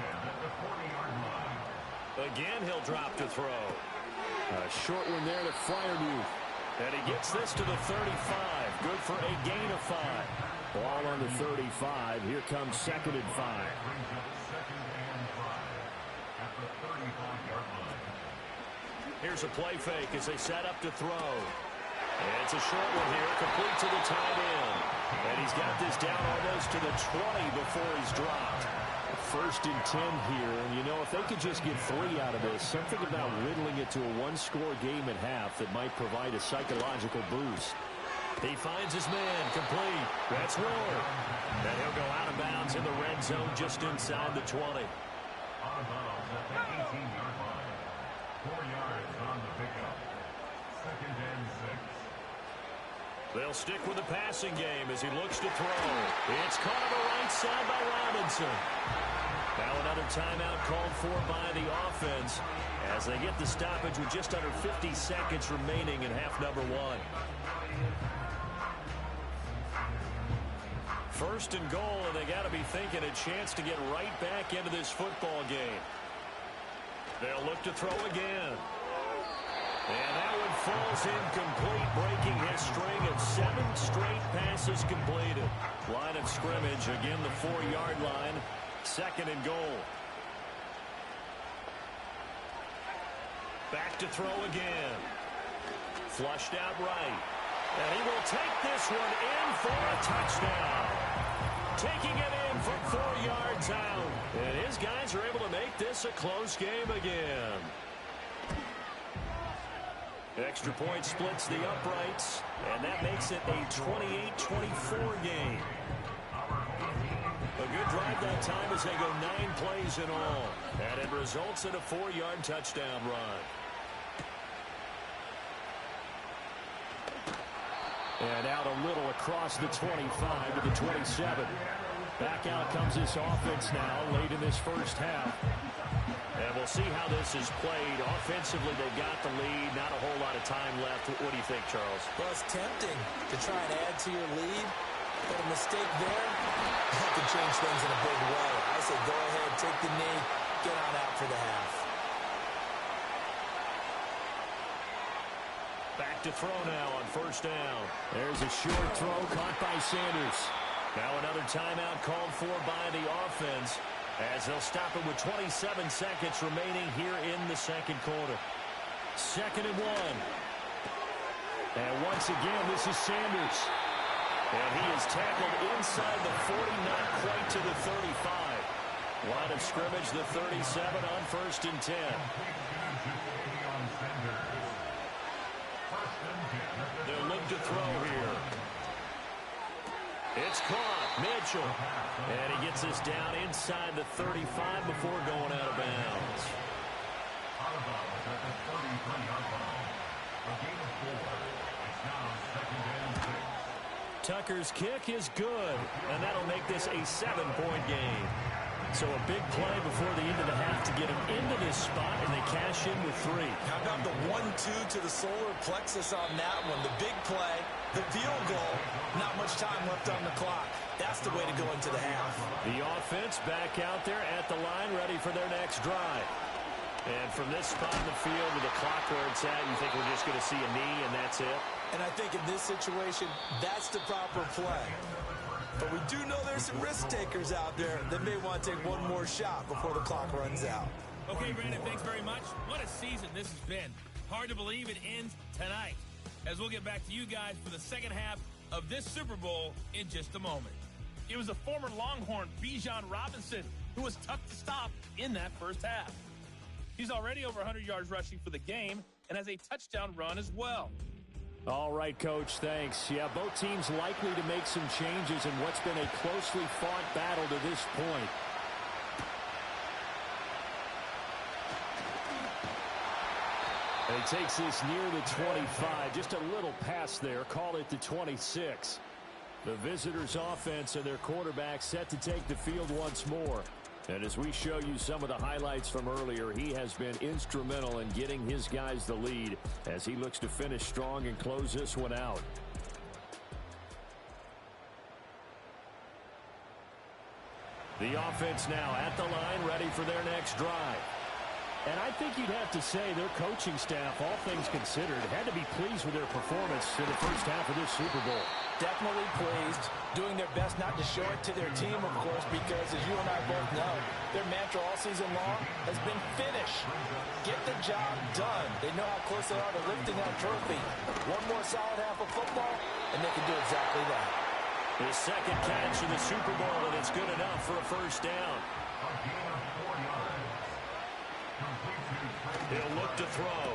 Again, he'll drop to throw. A short one there to Fryermuth. And he gets this to the 35. Good for a gain of 5. Ball on the 35. Here comes 2nd and 5. Here's a play fake as they set up to throw. And it's a short one here, complete to the tight end. And he's got this down almost to the 20 before he's dropped. 1st and 10 here, and you know, if they could just get 3 out of this, something about whittling it to a one-score game at half that might provide a psychological boost. He finds his man, complete. That's Ward. And he'll go out of bounds in the red zone just inside the 20. Out of bounds at the 18-yard line. 4 yards on the pickup. 2nd and 6. They'll stick with the passing game as he looks to throw. It's caught on the right side by Robinson. Now another timeout called for by the offense as they get the stoppage with just under 50 seconds remaining in half number 1. 1st and goal, and they got to be thinking a chance to get right back into this football game. They'll look to throw again. And that one falls incomplete, breaking his string of 7 straight passes completed. Line of scrimmage, again the 4-yard line. 2nd and goal. Back to throw again. Flushed out right. And he will take this one in for a touchdown. Taking it in from 4 yards out. And his guys are able to make this a close game again. Extra point splits the uprights, and that makes it a 28-24 game. A good drive that time as they go 9 plays in all, and it results in a 4-yard touchdown run. And out a little across the 25 to the 27. Back out comes this offense now late in this first half. And we'll see how this is played. Offensively, they've got the lead. Not a whole lot of time left. What do you think, Charles? Well, it's tempting to try and add to your lead. But a mistake there, that could change things in a big way. I say go ahead, take the knee, get on out for the half. Back to throw now on 1st down. There's a short throw caught by Sanders. Now another timeout called for by the offense, as they'll stop it with 27 seconds remaining here in the 2nd quarter. 2nd and 1. And once again, this is Sanders. And he is tackled inside the 40, not quite to the 35. Line of scrimmage, the 37 on 1st and 10. They'll look to throw here. It's caught. Mitchell. And he gets this down inside the 35 before going out of bounds. Out of bounds at the 33-yard line. A gain of 4. It's now 2nd and 6. Tucker's kick is good, and that'll make this a 7-point game. So a big play before the end of the half to get him into this spot, and they cash in with 3. How about the 1-2 to the solar plexus on that one? The big play, the field goal, not much time left on the clock. That's the way to go into the half. The offense back out there at the line, ready for their next drive. And from this spot in the field with the clock where it's at, you think we're just going to see a knee and that's it? And I think in this situation, that's the proper play. But we do know there's some risk takers out there that may want to take one more shot before the clock runs out. Okay, Brandon, thanks very much. What a season this has been. Hard to believe it ends tonight, as we'll get back to you guys for the second half of this Super Bowl in just a moment. It was a former Longhorn, Bijan Robinson, who was tough to stop in that first half. He's already over 100 yards rushing for the game and has a touchdown run as well. All right, Coach, thanks. Yeah, both teams likely to make some changes in what's been a closely fought battle to this point. And he takes this near the 25, just a little pass there, call it the 26. The visitors' offense and their quarterback set to take the field once more. And as we show you some of the highlights from earlier, he has been instrumental in getting his guys the lead as he looks to finish strong and close this one out. The offense now at the line, ready for their next drive. And I think you'd have to say their coaching staff, all things considered, had to be pleased with their performance in the first half of this Super Bowl. Definitely pleased, doing their best not to show it to their team, of course, because as you and I both know, their mantra all season long has been finish. Get the job done. They know how close they are to lifting that trophy. One more solid half of football, and they can do exactly that. His second catch in the Super Bowl, and it's good enough for a first down. He'll look to throw.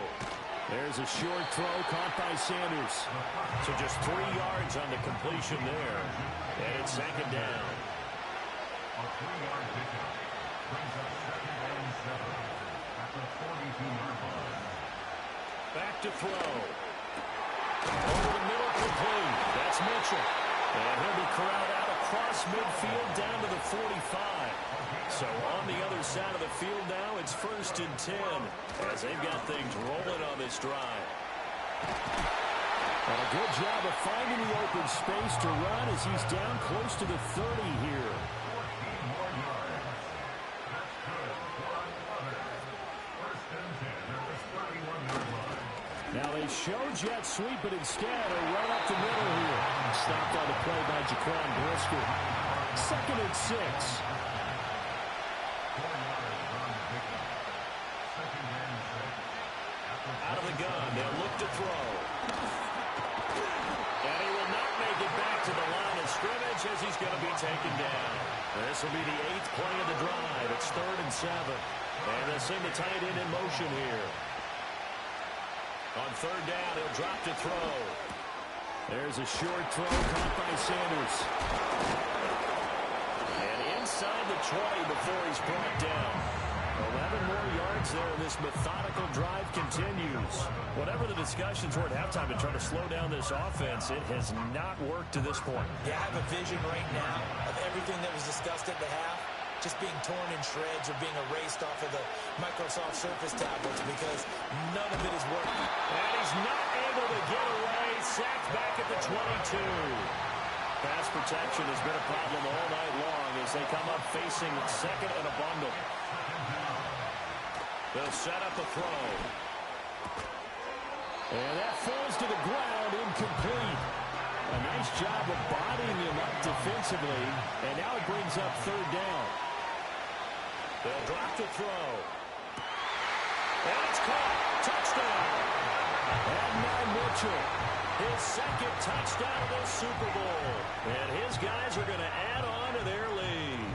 There's a short throw caught by Sanders. So just 3 yards on the completion there. And it's second down. A 3-yard pickup brings up 2nd and 7 at the 42-yard line. Back to throw. Over the middle, complete. That's Mitchell. And he'll be corralled out across midfield down to the 45. So on the other side of the field now, it's 1st and 10 as they've got things rolling on this drive. And a good job of finding the open space to run as he's down close to the 30 here. 14 more yards. That's good for another. 1st and 10 at the 31-yard line. Now they show jet sweep, but instead a run up the middle here. Stopped on the play by Jaquan Brisker. 2nd and 6. Out of the gun, they'll look to throw. And he will not make it back to the line of scrimmage as he's going to be taken down. This will be the 8th play of the drive. It's 3rd and 7. And they'll send the tight end in motion here. On 3rd down, he'll drop to throw. There's a short throw caught by Sanders. And inside the 20 before he's brought down. 11 more yards there, and this methodical drive continues. Whatever the discussions were at halftime to try to slow down this offense, it has not worked to this point. Yeah, I have a vision right now of everything that was discussed at the half just being torn in shreds or being erased off of the Microsoft Surface tablets because none of it is working. And he's not able to get away. Sacked back at the 22. Pass protection has been a problem all night long as they come up facing 2nd and a bundle. They'll set up a throw. And that falls to the ground, incomplete. A nice job of bodying him up defensively. And now it brings up 3rd down. They'll drop to throw. And it's caught. Touchdown. And now Mitchell. His 2nd touchdown of the Super Bowl. And his guys are going to add on to their lead.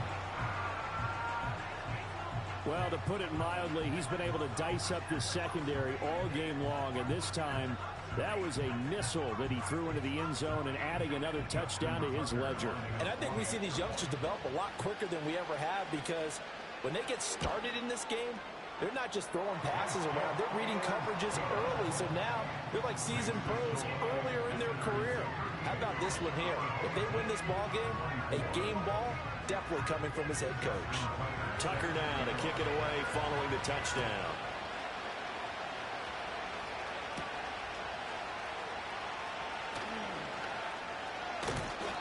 Well, to put it mildly, he's been able to dice up this secondary all game long. And this time, that was a missile that he threw into the end zone and adding another touchdown to his ledger. And I think we see these youngsters develop a lot quicker than we ever have because when they get started in this game, they're not just throwing passes around. They're reading coverages early. So now they're like seasoned pros earlier in their career. How about this one here? If they win this ball game, a game ball definitely coming from his head coach. Tucker now to kick it away following the touchdown.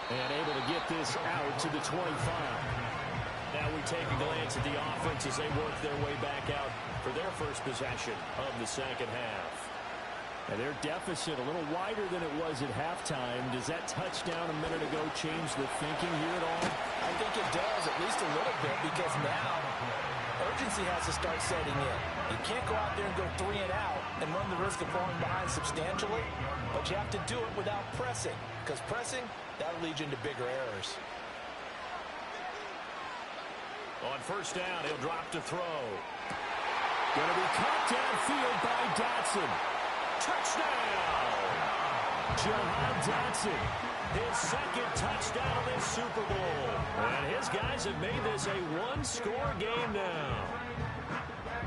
And able to get this out to the 25. Now we take a glance at the offense as they work their way back out for their first possession of the second half. And their deficit a little wider than it was at halftime. Does that touchdown a minute ago change the thinking here at all? I think it does, at least a little bit, because now urgency has to start setting in. You can't go out there and go 3 and out and run the risk of falling behind substantially, but you have to do it without pressing, because pressing, that'll lead you into bigger errors. On 1st down, he'll drop to throw. Going to be caught downfield by Dotson. Touchdown! Jahan Dotson, his 2nd touchdown of this Super Bowl. And his guys have made this a one-score game now.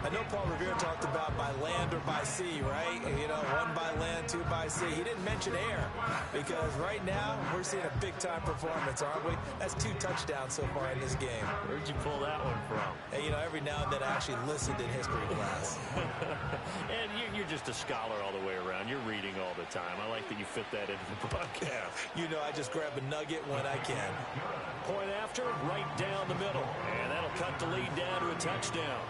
A I know Paul Revere talked about by land or by sea, right? You know, one by land, two by sea. He didn't mention air because right now we're seeing a big-time performance, aren't we? That's 2 touchdowns so far in this game. Where'd you pull that one from? Hey, you know, every now and then I actually listened in history class. And you're just a scholar all the way around. You're reading all the time. I like that you fit that into the broadcast. You know, I just grab a nugget when I can. Point after, right down the middle. And that'll cut the lead down to a touchdown.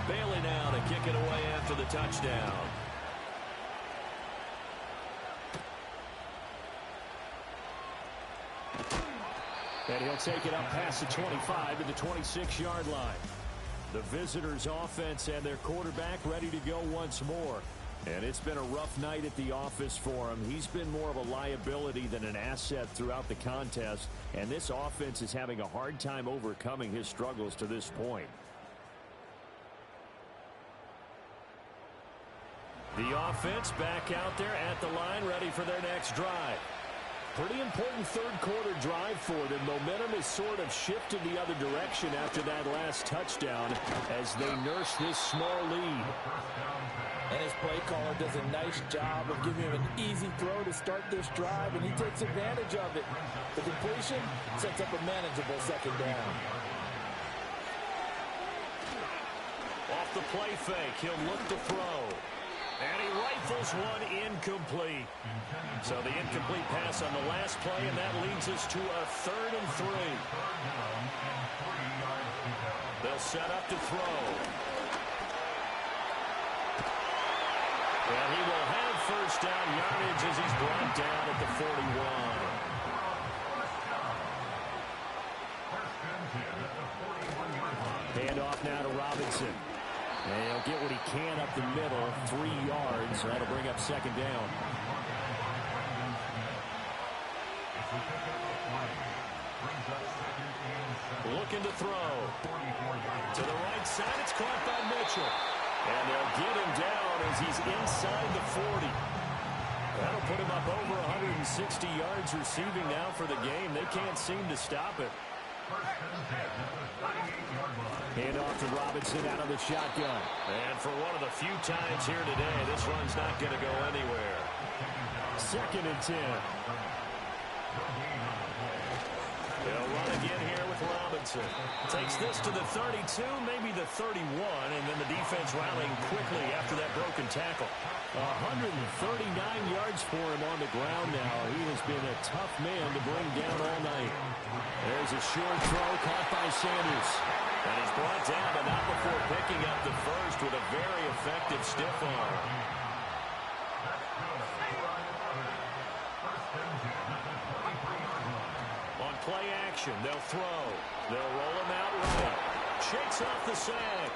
Bailey now to kick it away after the touchdown. And he'll take it up past the 25 to the 26-yard line. The visitors' offense and their quarterback ready to go once more. And it's been a rough night at the office for him. He's been more of a liability than an asset throughout the contest. And this offense is having a hard time overcoming his struggles to this point. The offense back out there at the line, ready for their next drive. Pretty important third-quarter drive for them. Momentum has sort of shifted the other direction after that last touchdown as they nurse this small lead. And his play caller does a nice job of giving him an easy throw to start this drive, and he takes advantage of it. The completion sets up a manageable second down. Off the play fake, he'll look to throw. And he rifles one incomplete. So the incomplete pass on the last play, and that leads us to a 3rd and 3. They'll set up to throw. And he will have first down yardage as he's brought down at the 41. Hand off now to Robinson. And he'll get what he can up the middle, 3 yards. That'll bring up second down. Looking to throw. To the right side, it's caught by Mitchell. And they'll get him down as he's inside the 40. That'll put him up over 160 yards receiving now for the game. They can't seem to stop it. Hand off to Robinson out of the shotgun. And for one of the few times here today, this run's not going to go anywhere. 2nd and 10. They'll run again here with Robinson. Takes this to the 32, maybe the 31, and then the defense rallying quickly after that broken tackle. 139 yards for him on the ground now. He has been a tough man to bring down all night. There's a short throw caught by Sanders. And he's brought down, but not before picking up the first with a very effective stiff arm. On play action, they'll throw. They'll roll him out right. Shakes off the sack.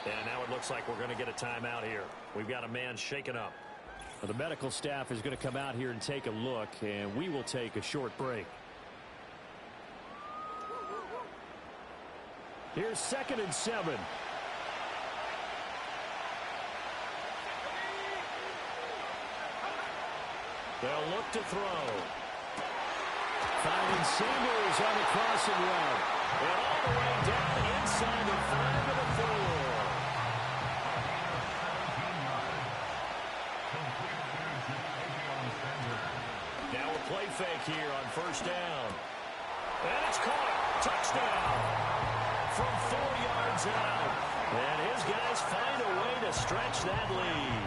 And now it looks like we're going to get a timeout here. We've got a man shaken up. Well, the medical staff is going to come out here and take a look, and we will take a short break. Here's 2nd and 7. They'll look to throw. Finding Sanders on the crossing route. And all the way down inside the 5 to the 4. Now a play fake here on first down. And it's caught. Touchdown. From 4 yards out. And his guys find a way to stretch that lead.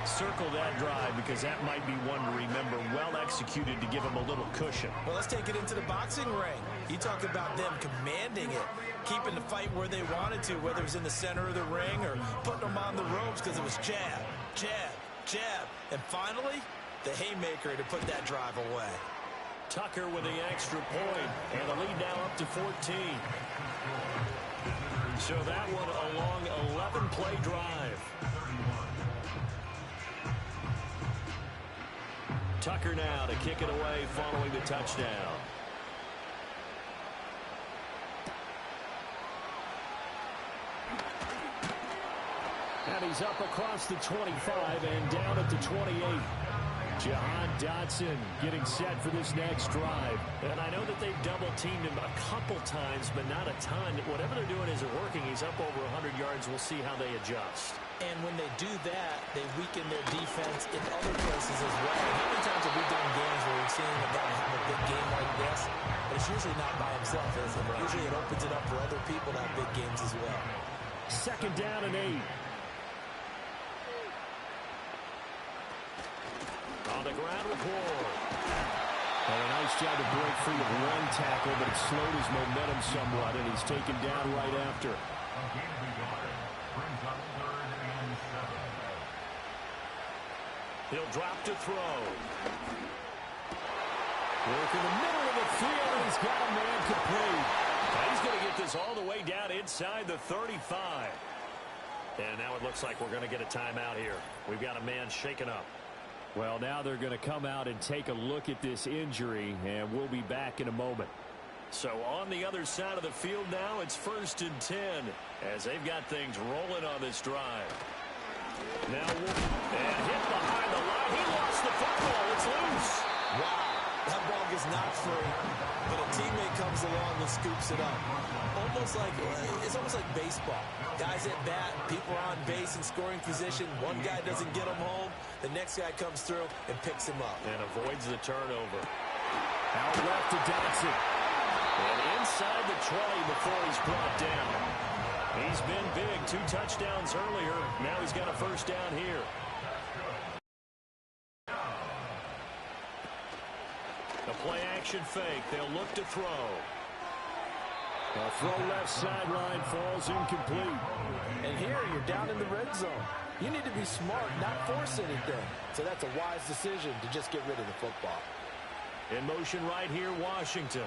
Circle that drive because that might be one to remember. Well executed to give him a little cushion. Well, let's take it into the boxing ring. You talk about them commanding it, keeping the fight where they wanted to, whether it was in the center of the ring or putting them on the ropes because it was jab, jab, jab. And finally, the haymaker to put that drive away. Tucker with the extra point, and the lead now up to 14. So that one a long 11-play drive. Tucker now to kick it away following the touchdown. And he's up across the 25 and down at the 28. Jahan Dotson getting set for this next drive. And I know that they've double-teamed him a couple times, but not a ton. Whatever they're doing isn't working. He's up over 100 yards. We'll see how they adjust. And when they do that, they weaken their defense in other places as well. How many times have we done games where we've seen a guy have a big game like this? But it's usually not by himself, is it? Usually it opens it up for other people to have big games as well. 2nd down and 8. On the ground with Ward. And a nice job to break free of one tackle, but it slowed his momentum somewhat, and he's taken down right after. He'll drop to throw. Work in the middle of the field, and he's got a man complete. He's going to get this all the way down inside the 35. And now it looks like we're going to get a timeout here. We've got a man shaken up. Well, now they're going to come out and take a look at this injury, and we'll be back in a moment. So on the other side of the field now, it's 1st and 10 as they've got things rolling on this drive. Now, and hit behind the line. He lost the football. It's loose. Wow. That ball is not free, but a teammate comes along and scoops it up. It's almost like baseball. Guys at bat, people are on base in scoring position. One guy doesn't get him home. The next guy comes through and picks him up. And avoids the turnover. Out left to Dotson. And inside the 20 before he's brought down. He's been big. 2 touchdowns earlier. Now he's got a 1st down here. The play-action fake. They'll look to throw. A throw left sideline falls incomplete. And here you're down in the red zone. You need to be smart, not force anything. So that's a wise decision to just get rid of the football. In motion right here, Washington.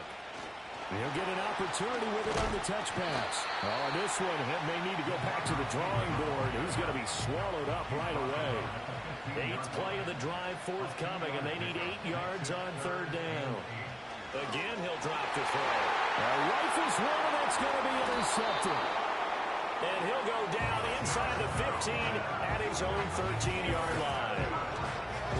He'll get an opportunity with it on the touch pass. Oh, this one may need to go back to the drawing board. He's going to be swallowed up right away. 8th play of the drive forthcoming, and they need 8 yards on 3rd down. Again, he'll drop the throw. Rifles one, and that's going to be intercepted. And he'll go down inside the 15 at his own 13-yard line.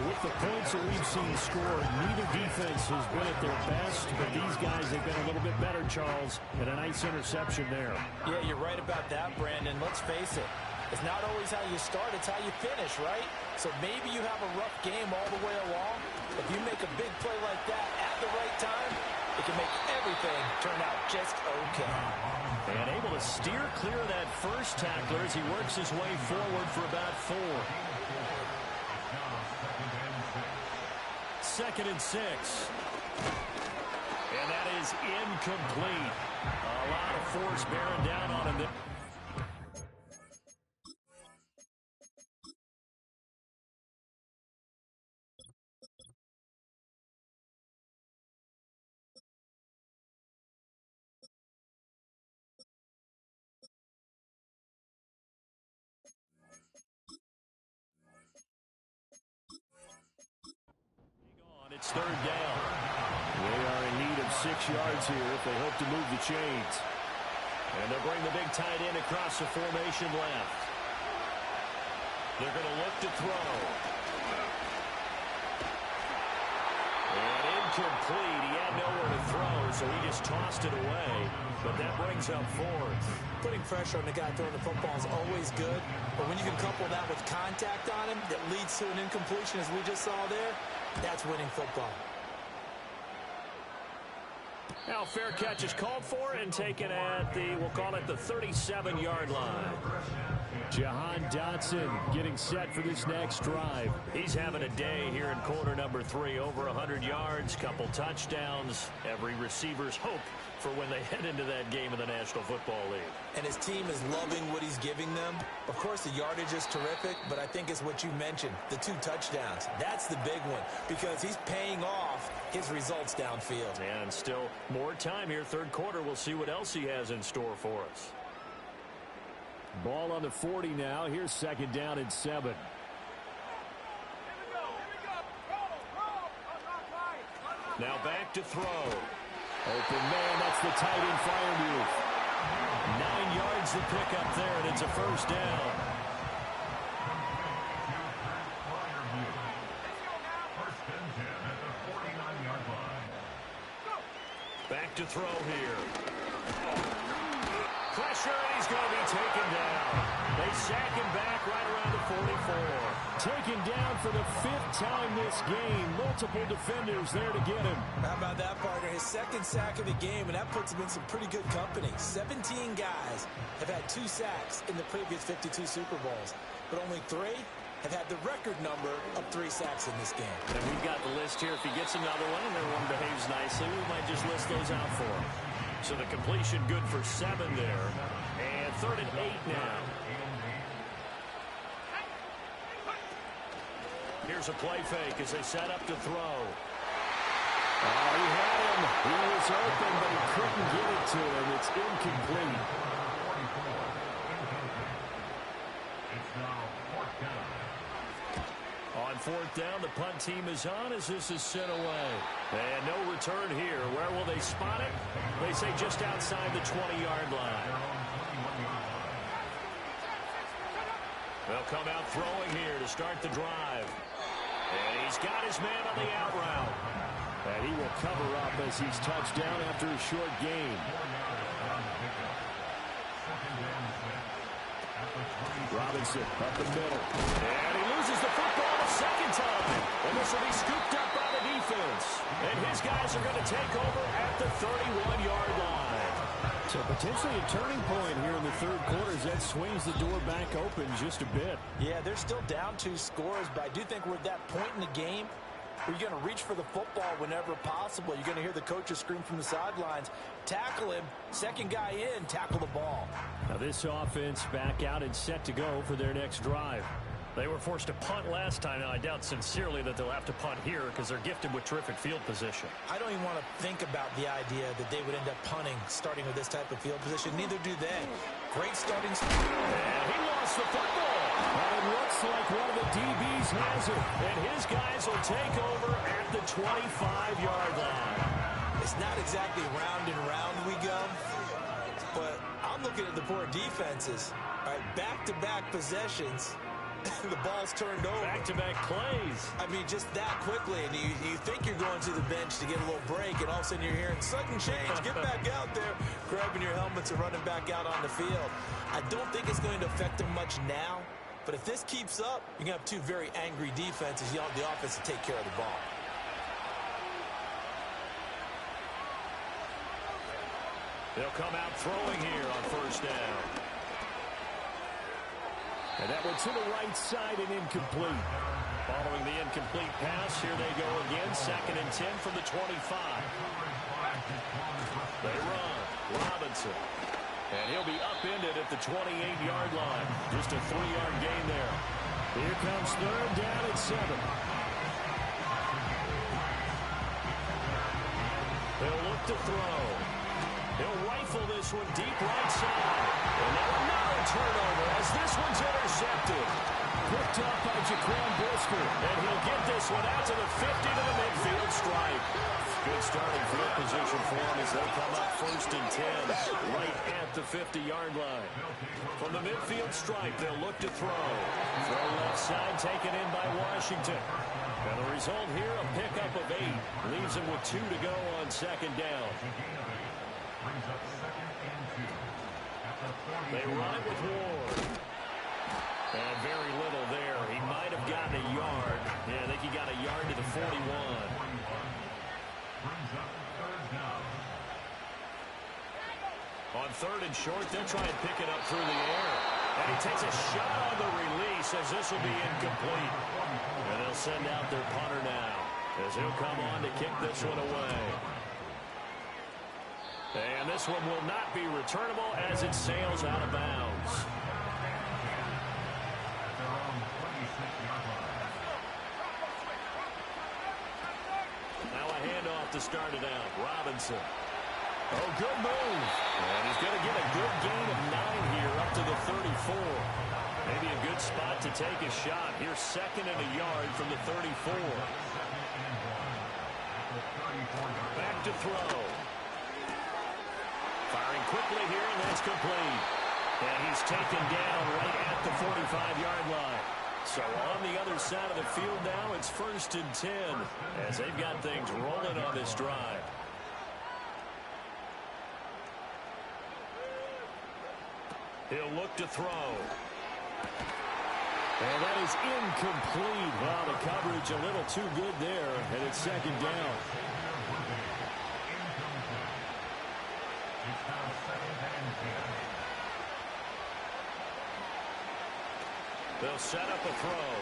With the points that we've seen scored, neither defense has been at their best, but these guys have been a little bit better, Charles, and a nice interception there. Yeah, you're right about that, Brandon. Let's face it. It's not always how you start, it's how you finish, right? So maybe you have a rough game all the way along. If you make a big play like that at the right time, it can make everything turn out just okay. And able to steer clear of that first tackler as he works his way forward for about 4. 2nd and 6. And that is incomplete. A lot of force bearing down on him. It's 3rd down. They are in need of 6 yards here if they hope to move the chains. And they'll bring the big tight end across the formation left. They're going to look to throw. And incomplete. He had nowhere to throw, so he just tossed it away. But that brings up 4th. Putting pressure on the guy throwing the football is always good. But when you can couple that with contact on him that leads to an incompletion, as we just saw there, that's winning football. Now fair catch is called for and taken at the, we'll call it the 37-yard line. Jahan Dotson getting set for this next drive. He's having a day here in quarter number 3. Over 100 yards, couple touchdowns. Every receiver's hope for when they head into that game in the National Football League. And his team is loving what he's giving them. Of course, the yardage is terrific, but I think it's what you mentioned, the 2 touchdowns. That's the big one because he's paying off his results downfield. And still more time here, 3rd quarter. We'll see what else he has in store for us. Ball on the 40 now. Here's 2nd down and 7. Now back to throw. Open man, that's the tight end Freiermuth. 9 yards to pick up there, and it's a 1st down. Back to throw here. Pressure, and he's going to be taken down. They sack him back right around the 44. Taken down for the 5th time this game. Multiple defenders there to get him. How about that, partner? His second sack of the game, and that puts him in some pretty good company. 17 guys have had 2 sacks in the previous 52 Super Bowls, but only 3 have had the record number of 3 sacks in this game. And we've got the list here. If he gets another one and everyone behaves nicely, we might just list those out for him. So the completion good for 7 there. And 3rd and 8 now. Here's a play fake as they set up to throw. Oh, he had him. He was open, but he couldn't get it to him. It's incomplete. On 4th down, the punt team is on as this is sent away. And no return here. Where will they spot it? They say just outside the 20-yard line. They'll come out throwing here to start the drive. And he's got his man on the out route. And he will cover up as he's touched down after a short gain. Robinson up the middle. And he loses the football a second time. And this will be scooped up by the defense. And his guys are going to take over at the 31-yard line. So potentially a turning point here in the 3rd quarter as that swings the door back open just a bit. Yeah, they're still down 2 scores, but I do think we're at that point in the game where you're going to reach for the football whenever possible. You're going to hear the coaches scream from the sidelines, tackle him, second guy in, tackle the ball. Now this offense back out and set to go for their next drive. They were forced to punt last time. Now, I doubt sincerely that they'll have to punt here because they're gifted with terrific field position. I don't even want to think about the idea that they would end up punting starting with this type of field position. Neither do they. Great starting. And he lost the football. And it looks like one of the DBs has it. And his guys will take over at the 25-yard line. It's not exactly round and round we go, but I'm looking at the poor defenses. All right, back-to-back possessions. The ball's turned over. Back-to-back plays. I mean, just that quickly. And you think you're going to the bench to get a little break, and all of a sudden you're hearing, sudden change, get back out there, grabbing your helmets and running back out on the field. I don't think it's going to affect them much now, but if this keeps up, you're going to have 2 very angry defenses yelling at the offense to take care of the ball. They'll come out throwing here on 1st down. And that one to the right side and incomplete. Following the incomplete pass, here they go again. 2nd and 10 from the 25. They run. Robinson. And he'll be upended at the 28-yard line. Just a 3-yard gain there. Here comes 3rd down at 7. They'll look to throw. He'll rifle this one deep right side. And now another turnover as this one's intercepted. Picked up by Jaquan Brisker. And he'll get this one out to the 50 to the midfield stripe. Good starting field position for him as they come up 1st and 10 right at the 50-yard line. From the midfield stripe, they'll look to throw. Throw left side taken in by Washington. And the result here, a pickup of 8. Leaves him with 2 to go on 2nd down. They run it with Ward. And very little there. He might have gotten a yard. Yeah, I think he got a yard to the 41. On 3rd and short, they'll try and pick it up through the air. And he takes a shot on the release as this will be incomplete. And they'll send out their punter now as he'll come on to kick this one away. And this one will not be returnable as it sails out of bounds. Now a handoff to start it out. Robinson. Oh, good move. And he's going to get a good gain of 9 here up to the 34. Maybe a good spot to take a shot. Here's 2nd and a yard from the 34. Back to throw. Firing quickly here, and that's complete. And he's taken down right at the 45-yard line. So on the other side of the field now, it's 1st and 10 as they've got things rolling on this drive. He'll look to throw. And that is incomplete. Well, the coverage a little too good there, and it's second down. They'll set up a throw.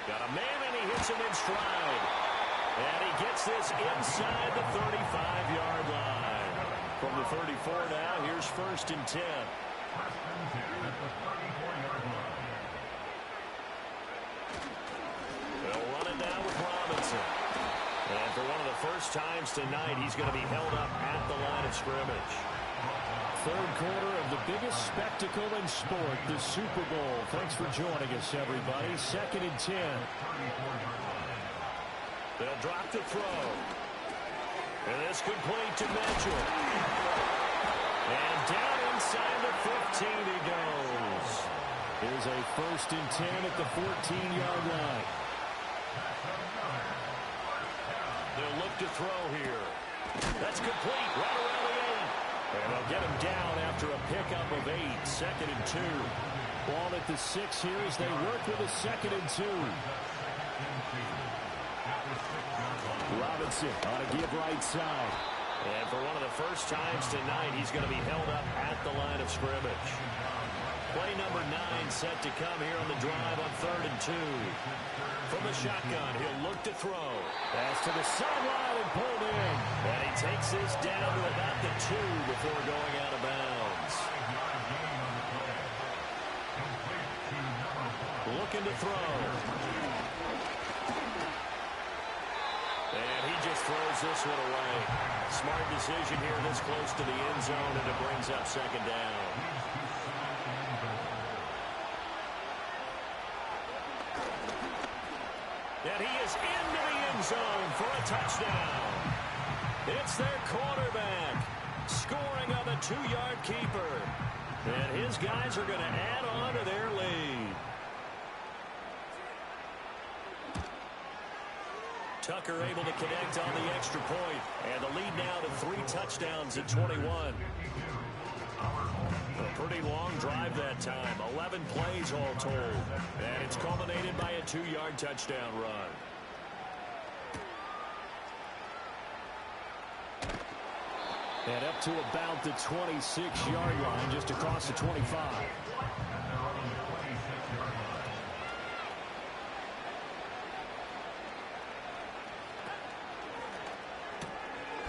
Got a man, and he hits him in stride. And he gets this inside the 35-yard line. From the 34 now, here's 1st and 10. They'll run it now with Robinson. And for one of the first times tonight, he's going to be held up at the line of scrimmage. Third quarter of the biggest spectacle in sport, the Super Bowl. Thanks for joining us, everybody. 2nd and 10. They'll drop the throw. And it's complete to Mitchell. And down inside the 15 he goes. Here's a 1st and 10 at the 14-yard line. They'll look to throw here. That's complete right around the 8. And they'll get him down after a pickup of 8. 2nd and 2. Ball at the 6 here as they work with a 2nd and 2. Robinson on a give right side. And for one of the first times tonight, he's going to be held up at the line of scrimmage. Play number 9 set to come here on the drive on 3rd and 2. From the shotgun, he'll look to throw. Pass to the sideline and pulled in. And he takes this down to about the 2 before going out of bounds. Looking to throw. And he just throws this one away. Smart decision here this close to the end zone, and it brings up 2nd down. And he is into the end zone for a touchdown. It's their quarterback scoring on the 2-yard keeper. And his guys are going to add on to their lead. Tucker able to connect on the extra point. And the lead now to 3 touchdowns at 21. A pretty long drive that time. 11 plays all told. And it's culminated by a 2-yard touchdown run. And up to about the 26-yard line, just across the 25.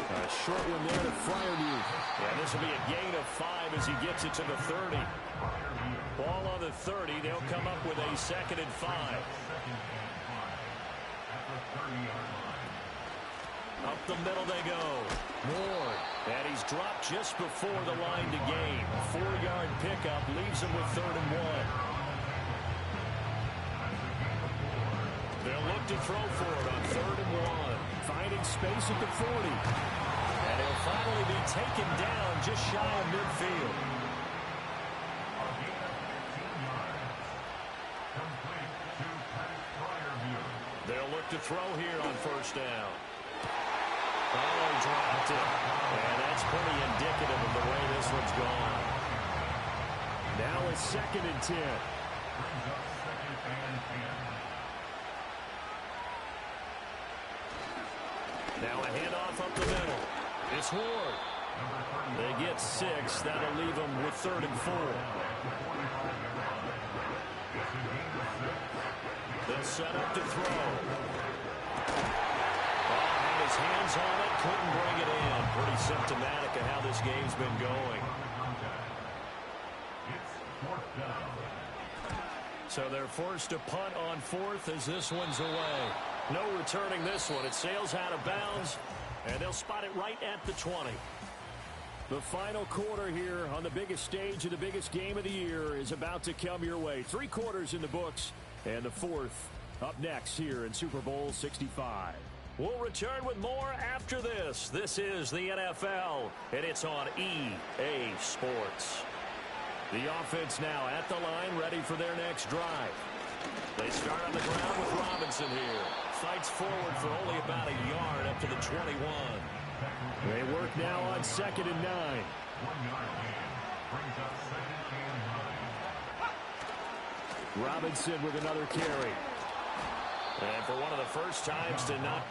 A short one there to Fryermuth. And this will be a gain of 5 as he gets it to the 30. Ball on the 30. They'll come up with a 2nd and 5. Up the middle they go. Ward. And he's dropped just before the line to gain. 4-yard pickup leaves him with 3rd and 1. They'll look to throw for it on 3rd and 1. Finding space at the 40. And he'll finally be taken down just shy of midfield. They'll look to throw here on 1st down. Oh, dropped it. And that's pretty indicative of the way this one's gone. Now a 2nd and 10. Now a handoff up the middle. It's Ward. They get 6. That'll leave them with 3rd and 4. They'll set up to throw. Had his hands on it, couldn't bring it in. Pretty symptomatic of how this game's been going. So they're forced to punt on 4th as this one's away. No returning this one. It sails out of bounds, and they'll spot it right at the 20. The final quarter here on the biggest stage of the biggest game of the year is about to come your way. 3 quarters in the books, and the 4th up next here in Super Bowl 65. We'll return with more after this. This is the NFL, and it's on EA Sports. The offense now at the line, ready for their next drive. They start on the ground with Robinson here. Fights forward for only about a yard up to the 21. They work now on 2nd and 9. Brings up 2nd and 9. Robinson with another carry. And for one of the first times to not...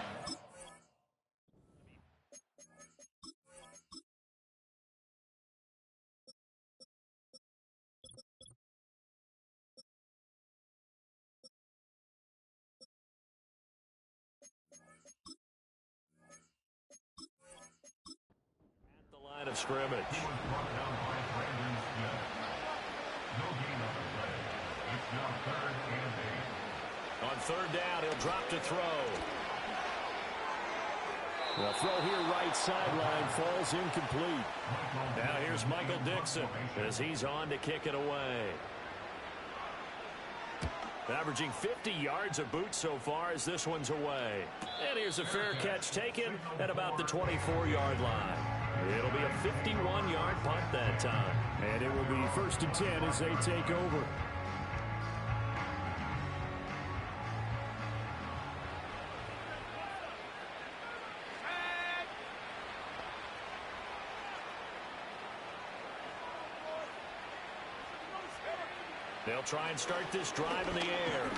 At the line of scrimmage. He was brought down by Brandon Smith. No gain on the play. It's now 3rd and 8. On 3rd down, he'll drop to throw. The throw here right sideline falls incomplete. Now here's Michael Dixon as he's on to kick it away. Averaging 50 yards a boot so far as this one's away. And here's a fair catch taken at about the 24-yard line. It'll be a 51-yard punt that time. And it will be 1st and 10 as they take over. They'll try and start this drive in the air.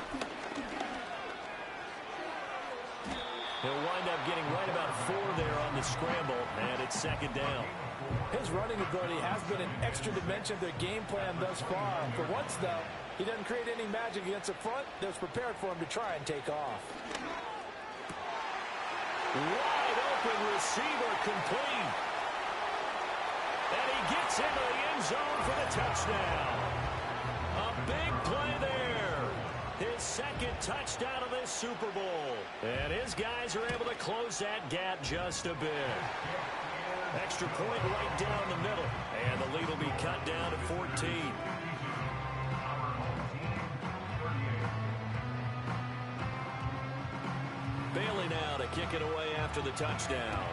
He'll wind up getting right about 4 there on the scramble, and it's 2nd down. His running ability has been an extra dimension of their game plan thus far. For once, though, he doesn't create any magic against the front that's prepared for him to try and take off. Wide open receiver complete. And he gets into the end zone for the touchdown. A big play there. His 2nd touchdown of this Super Bowl. And his guys are able to close that gap just a bit. Extra point right down the middle. And the lead will be cut down to 14. Bailey now to kick it away after the touchdown.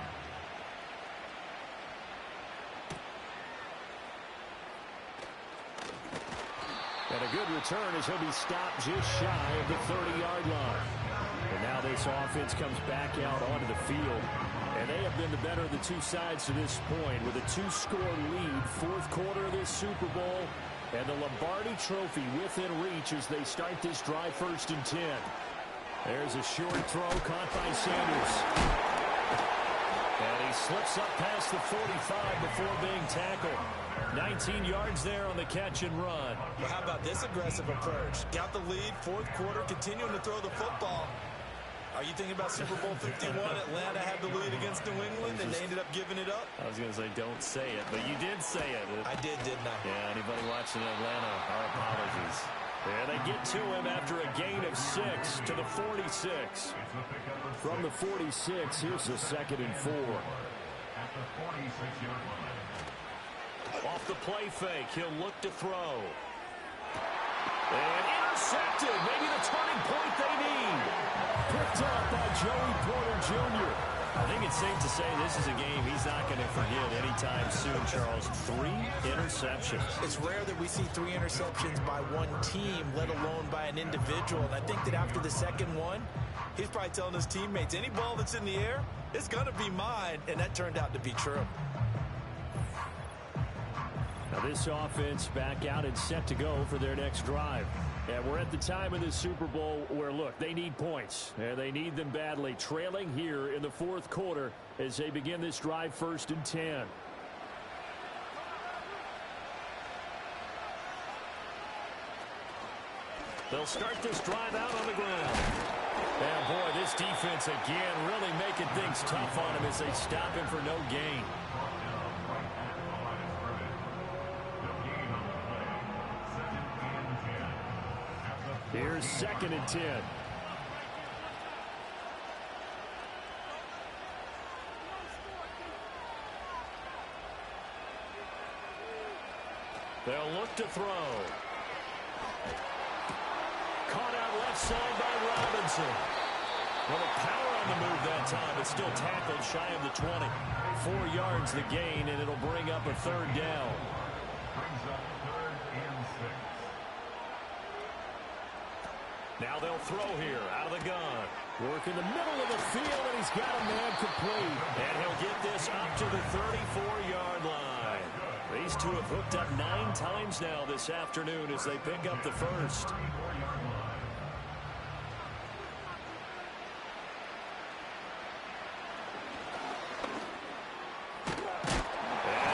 And a good return as he'll be stopped just shy of the 30-yard line. And now this offense comes back out onto the field. And they have been the better of the two sides to this point with a 2-score lead, 4th quarter of this Super Bowl. And the Lombardi Trophy within reach as they start this drive 1st and 10. There's a short throw caught by Sanders. And he slips up past the 45 before being tackled. 19 yards there on the catch and run. Well, how about this aggressive approach? Got the lead, 4th quarter, continuing to throw the football. Are you thinking about Super Bowl 51? Atlanta had the lead against New England, and they ended up giving it up? I was going to say don't say it, but you did say it. I did, didn't I? Yeah, anybody watching Atlanta, our apologies. And they get to him after a gain of 6 to the 46. From the 46, here's the 2nd and 4. At the 46-yard line. Off the play fake, he'll look to throw. And intercepted, maybe the turning point they need. Picked up by Joey Porter Jr. I think it's safe to say this is a game he's not going to forget anytime soon, Charles. 3 interceptions. It's rare that we see 3 interceptions by one team, let alone by an individual. And I think that after the 2nd one, he's probably telling his teammates, any ball that's in the air, it's going to be mine. And that turned out to be true. Now this offense back out and set to go for their next drive. And we're at the time of the Super Bowl where, look, they need points. And they need them badly. Trailing here in the 4th quarter as they begin this drive 1st and 10. They'll start this drive out on the ground. And, boy, this defense again really making things tough on him as they stop him for no gain. Here's 2nd and 10. They'll look to throw. Caught out left side by Robinson. Well, the power on the move that time. It's still tackled shy of the 20. 4 yards the gain, and it'll bring up a 3rd down. Brings up 3rd and 6. Now they'll throw here out of the gun. Work in the middle of the field, and he's got a man complete. And he'll get this up to the 34-yard line. The These two have hooked up 9 times now this afternoon as they pick up the first. And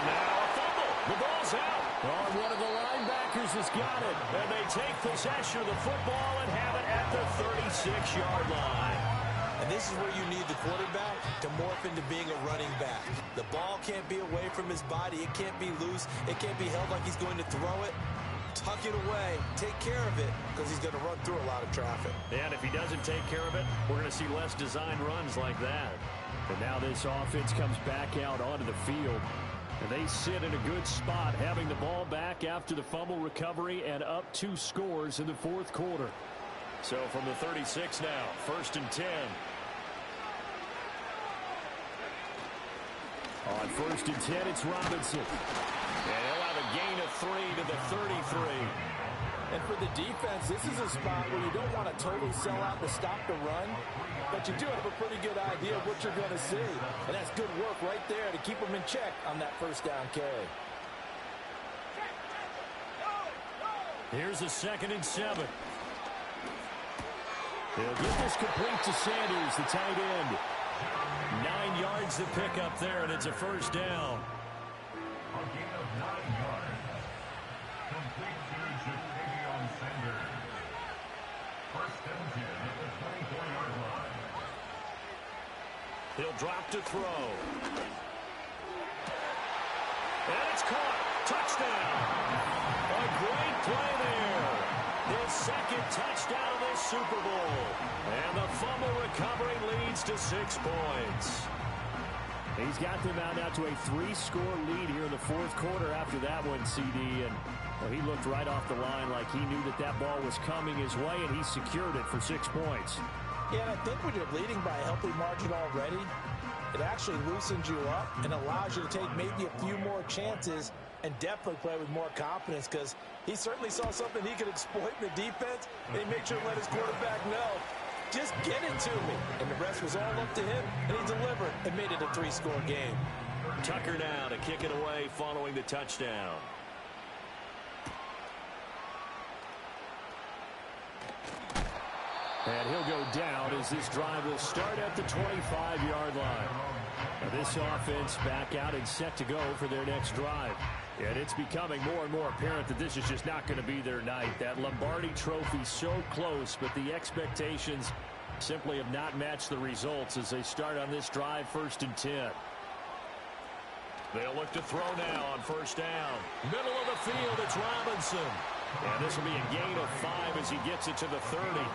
now a fumble. The ball's out. Oh, one of the linebackers has got it. And they take possession of the football and have it at the 36-yard line. And this is where you need the quarterback to morph into being a running back. The ball can't be away from his body. It can't be loose. It can't be held like he's going to throw it. Tuck it away. Take care of it because he's going to run through a lot of traffic. And if he doesn't take care of it, we're going to see less designed runs like that. And now this offense comes back out onto the field. And they sit in a good spot, having the ball back after the fumble recovery and up 2 scores in the fourth quarter. So from the 36 now, 1st and 10. On 1st and 10, it's Robinson. And he'll have a gain of 3 to the 33. And for the defense, this is a spot where you don't want to totally sell out to stop the run, but you do have a pretty good idea of what you're going to see. And that's good work right there to keep them in check on that first down carry. Here's a 2nd and 7. They'll get this complete to Sanders, the tight end. 9 yards to pick up there, and it's a first down. A gain of 9 yards. Complete to Javion Sanders. 1st and 10 at the 24-yard line. He'll drop to throw. And it's caught. Touchdown. A great play there. His 2nd touchdown of this Super Bowl. And the fumble recovery leads to 6 points. He's got them out now to a 3-score lead here in the fourth quarter after that one, CD. And well, he looked right off the line like he knew that that ball was coming his way, and he secured it for 6 points. Yeah, and I think when you're leading by a healthy margin already, it actually loosens you up and allows you to take maybe a few more chances and definitely play with more confidence because he certainly saw something he could exploit in the defense, and he made sure to let his quarterback know, just get it to me. And the rest was all up to him, and he delivered and made it a 3-score game. Tucker now to kick it away following the touchdown. And he'll go down as this drive will start at the 25-yard line. Now this offense back out and set to go for their next drive. And it's becoming more and more apparent that this is just not going to be their night. That Lombardi trophy so close, but the expectations simply have not matched the results as they start on this drive 1st and 10. They'll look to throw now on 1st down. Middle of the field, it's Robinson. And this will be a gain of 5 as he gets it to the 30.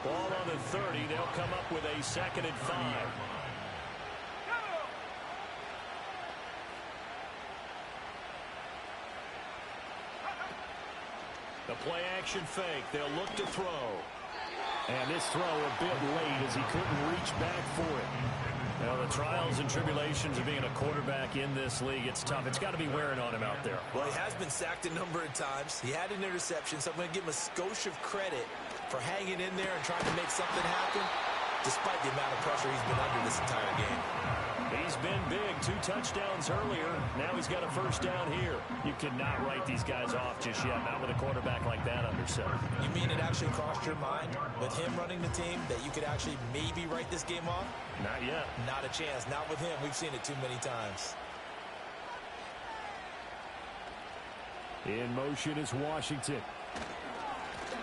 Ball on the 30. They'll come up with a 2nd and 5. The play action fake. They'll look to throw. And this throw a bit late as he couldn't reach back for it. Now, the trials and tribulations of being a quarterback in this league, it's tough. It's got to be wearing on him out there. Well, he has been sacked a number of times. He had an interception, so I'm going to give him a skosh of credit for hanging in there and trying to make something happen, despite the amount of pressure he's been under this entire game. He's been big. 2 touchdowns earlier. Now he's got a 1st down here. You cannot write these guys off just yet, not with a quarterback like that under center. You mean it actually crossed your mind with him running the team that you could actually maybe write this game off? Not yet. Not a chance. Not with him. We've seen it too many times. In motion is Washington.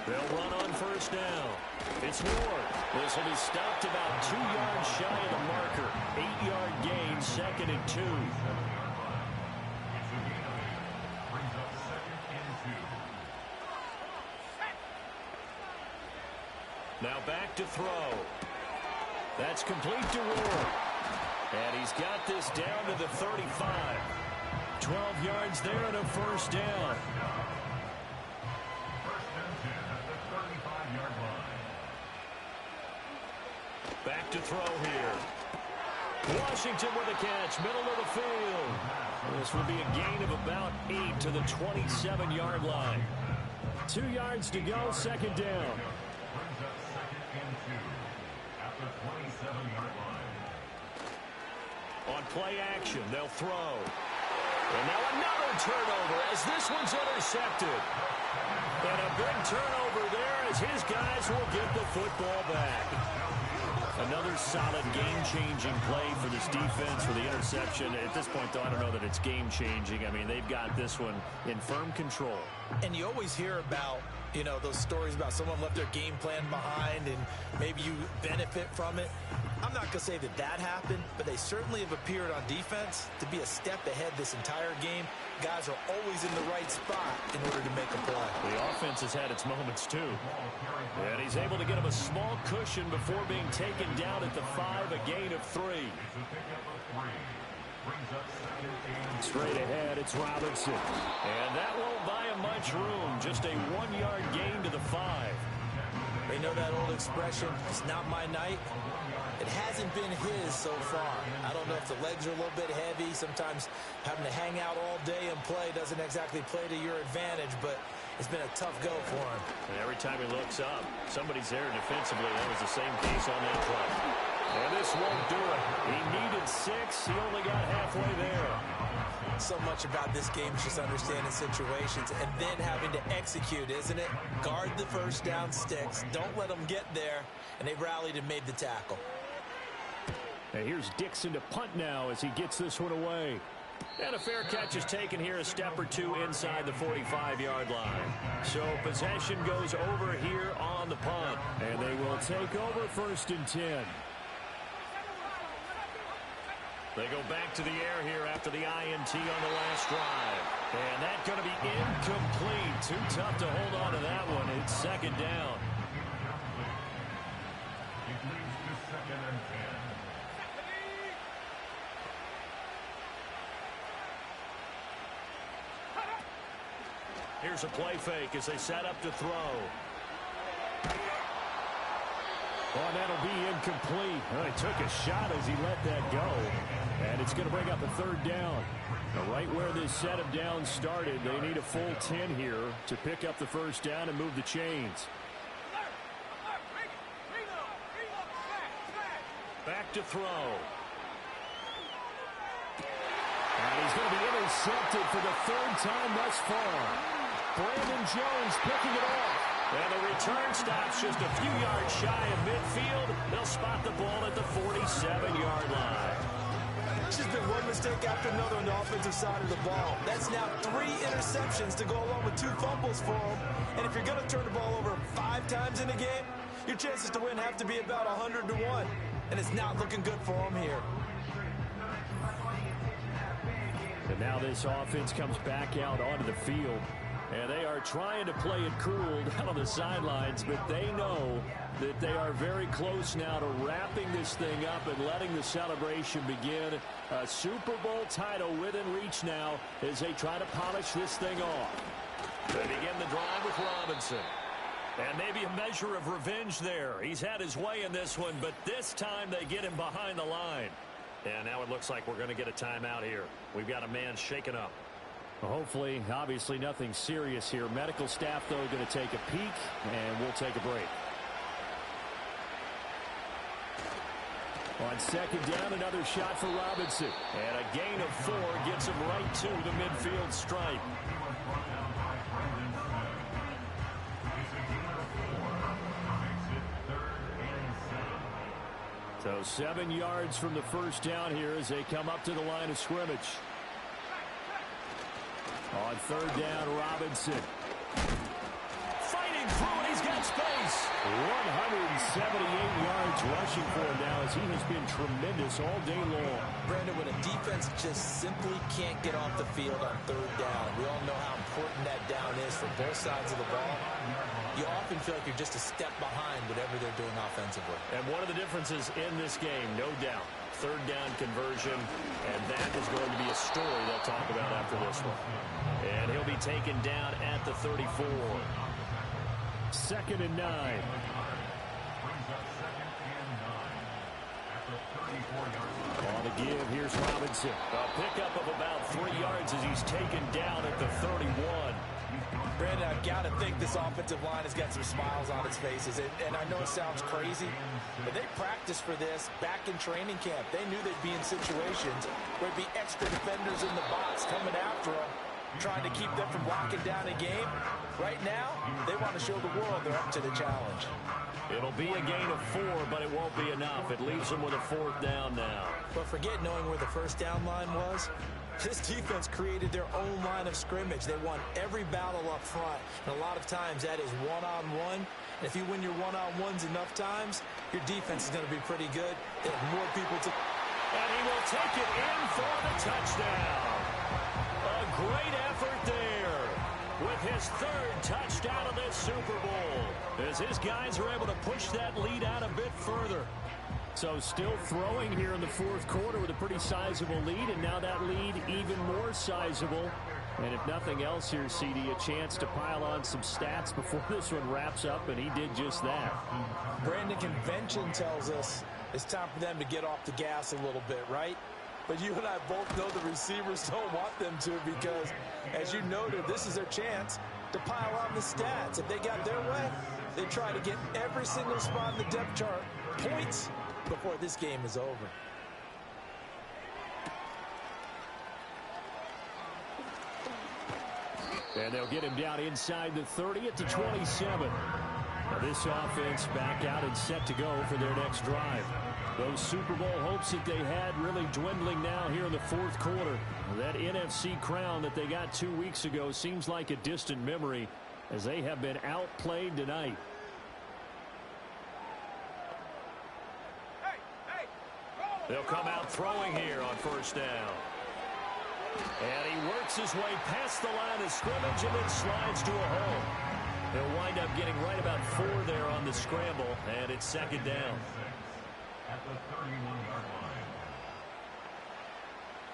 They'll run on 1st down. It's Ward. This will be stopped about 2 yards shy of the marker. 8-yard gain, 2nd and 2. Now back to throw. That's complete to Ward. And he's got this down to the 35. 12 yards there and a 1st down. Back to throw here. Washington with a catch, middle of the field. This will be a gain of about 8 to the 27-yard line. 2 yards to go, 2nd down. Brings up 2nd and 2 at the 27-yard line. On play action, they'll throw. And now another turnover as this one's intercepted. And a big turnover there as his guys will get the football back. Another solid game-changing play for this defense for the interception. At this point, though, I don't know that it's game-changing. I mean, they've got this one in firm control. And you always hear about, you know, those stories about someone left their game plan behind and maybe you benefit from it. I'm not going to say that that happened, but they certainly have appeared on defense to be a step ahead this entire game. Guys are always in the right spot in order to make a play. The offense has had its moments, too. And he's able to get him a small cushion before being taken down at the 5, a gain of 3. Straight ahead, it's Robinson. And that won't buy him much room. Just a 1-yard gain to the 5. They know that old expression, it's not my night. It hasn't been his so far. I don't know if the legs are a little bit heavy. Sometimes having to hang out all day and play doesn't exactly play to your advantage, but it's been a tough go for him. And every time he looks up, somebody's there defensively. That was the same case on that play. And this won't do it. He needed 6. He only got halfway there. So much about this game is just understanding situations and then having to execute, isn't it? Guard the first down sticks. Don't let them get there. And they rallied and made the tackle. And here's Dixon to punt now as he gets this one away. And a fair catch is taken here a step or two inside the 45-yard line. So possession goes over here on the punt. And they will take over 1st and 10. They go back to the air here after the INT on the last drive. And that's going to be incomplete. Too tough to hold on to that one. It's 2nd down. It leads to 2nd and 10. Here's a play fake as they set up to throw. Oh, that'll be incomplete. Well, he took a shot as he let that go. And it's going to bring up a 3rd down. Now, right where this set of downs started, they need a full 10 here to pick up the 1st down and move the chains. Back to throw. And he's going to be intercepted for the 3rd time thus far. Brandon Jones picking it off. And the return stops just a few yards shy of midfield. They'll spot the ball at the 47-yard line. It's just been one mistake after another on the offensive side of the ball. That's now 3 interceptions to go along with 2 fumbles for them. And if you're going to turn the ball over 5 times in a game, your chances to win have to be about 100 to 1. And it's not looking good for them here. And now this offense comes back out onto the field. And they are trying to play it cool down on the sidelines, but they know that they are very close now to wrapping this thing up and letting the celebration begin. A Super Bowl title within reach now as they try to polish this thing off. They begin the drive with Robinson. And maybe a measure of revenge there. He's had his way in this one, but this time they get him behind the line. And now it looks like we're going to get a timeout here. We've got a man shaken up. Hopefully, obviously nothing serious here. Medical staff, though, going to take a peek, and we'll take a break. On 2nd down, another shot for Robinson. And a gain of 4 gets him right to the midfield stripe. So 7 yards from the 1st down here as they come up to the line of scrimmage. On 3rd down, Robinson. Fighting through it, he's got space. 178 yards rushing for him now as he has been tremendous all day long. Brandon, when a defense just simply can't get off the field on 3rd down, we all know how important that down is for both sides of the ball. You often feel like you're just a step behind whatever they're doing offensively. And one of the differences in this game, no doubt, 3rd down conversion, and that is going to be a story they'll talk about after this one. And he'll be taken down at the 34. 2nd and 9. Brings up 2nd and 9 at the On the give, here's Robinson. A pickup of about 3 yards as he's taken down at the 31. Brandon, I've got to think this offensive line has got some smiles on its faces. And I know it sounds crazy, but they practiced for this back in training camp. They knew they'd be in situations where there'd be extra defenders in the box coming after them, trying to keep them from locking down a game. Right now, they want to show the world they're up to the challenge. It'll be a gain of 4, but it won't be enough. It leaves them with a 4th down now. But forget knowing where the first down line was. This defense created their own line of scrimmage. They won every battle up front. And a lot of times that is one-on-one. And if you win your one-on-ones enough times, your defense is going to be pretty good. They have more people to... And he will take it in for the touchdown. A great effort there with his 3rd touchdown of this Super Bowl, as his guys are able to push that lead out a bit further. So still throwing here in the 4th quarter with a pretty sizable lead, and now that lead even more sizable. And if nothing else here, CD, a chance to pile on some stats before this one wraps up, and he did just that. Brandon, convention tells us it's time for them to get off the gas a little bit, right? But you and I both know the receivers don't want them to, because, as you noted, this is their chance to pile on the stats. If they got their way, they try to get every single spot in the depth chart points before this game is over. And they'll get him down inside the 30 at the 27. Now this offense back out and set to go for their next drive. Those Super Bowl hopes that they had really dwindling now here in the 4th quarter. That NFC crown that they got 2 weeks ago seems like a distant memory, as they have been outplayed tonight. They'll come out throwing here on 1st down. And he works his way past the line of scrimmage and then slides to a hole. He'll wind up getting right about 4 there on the scramble, and it's 2nd down. At the 31-yard line.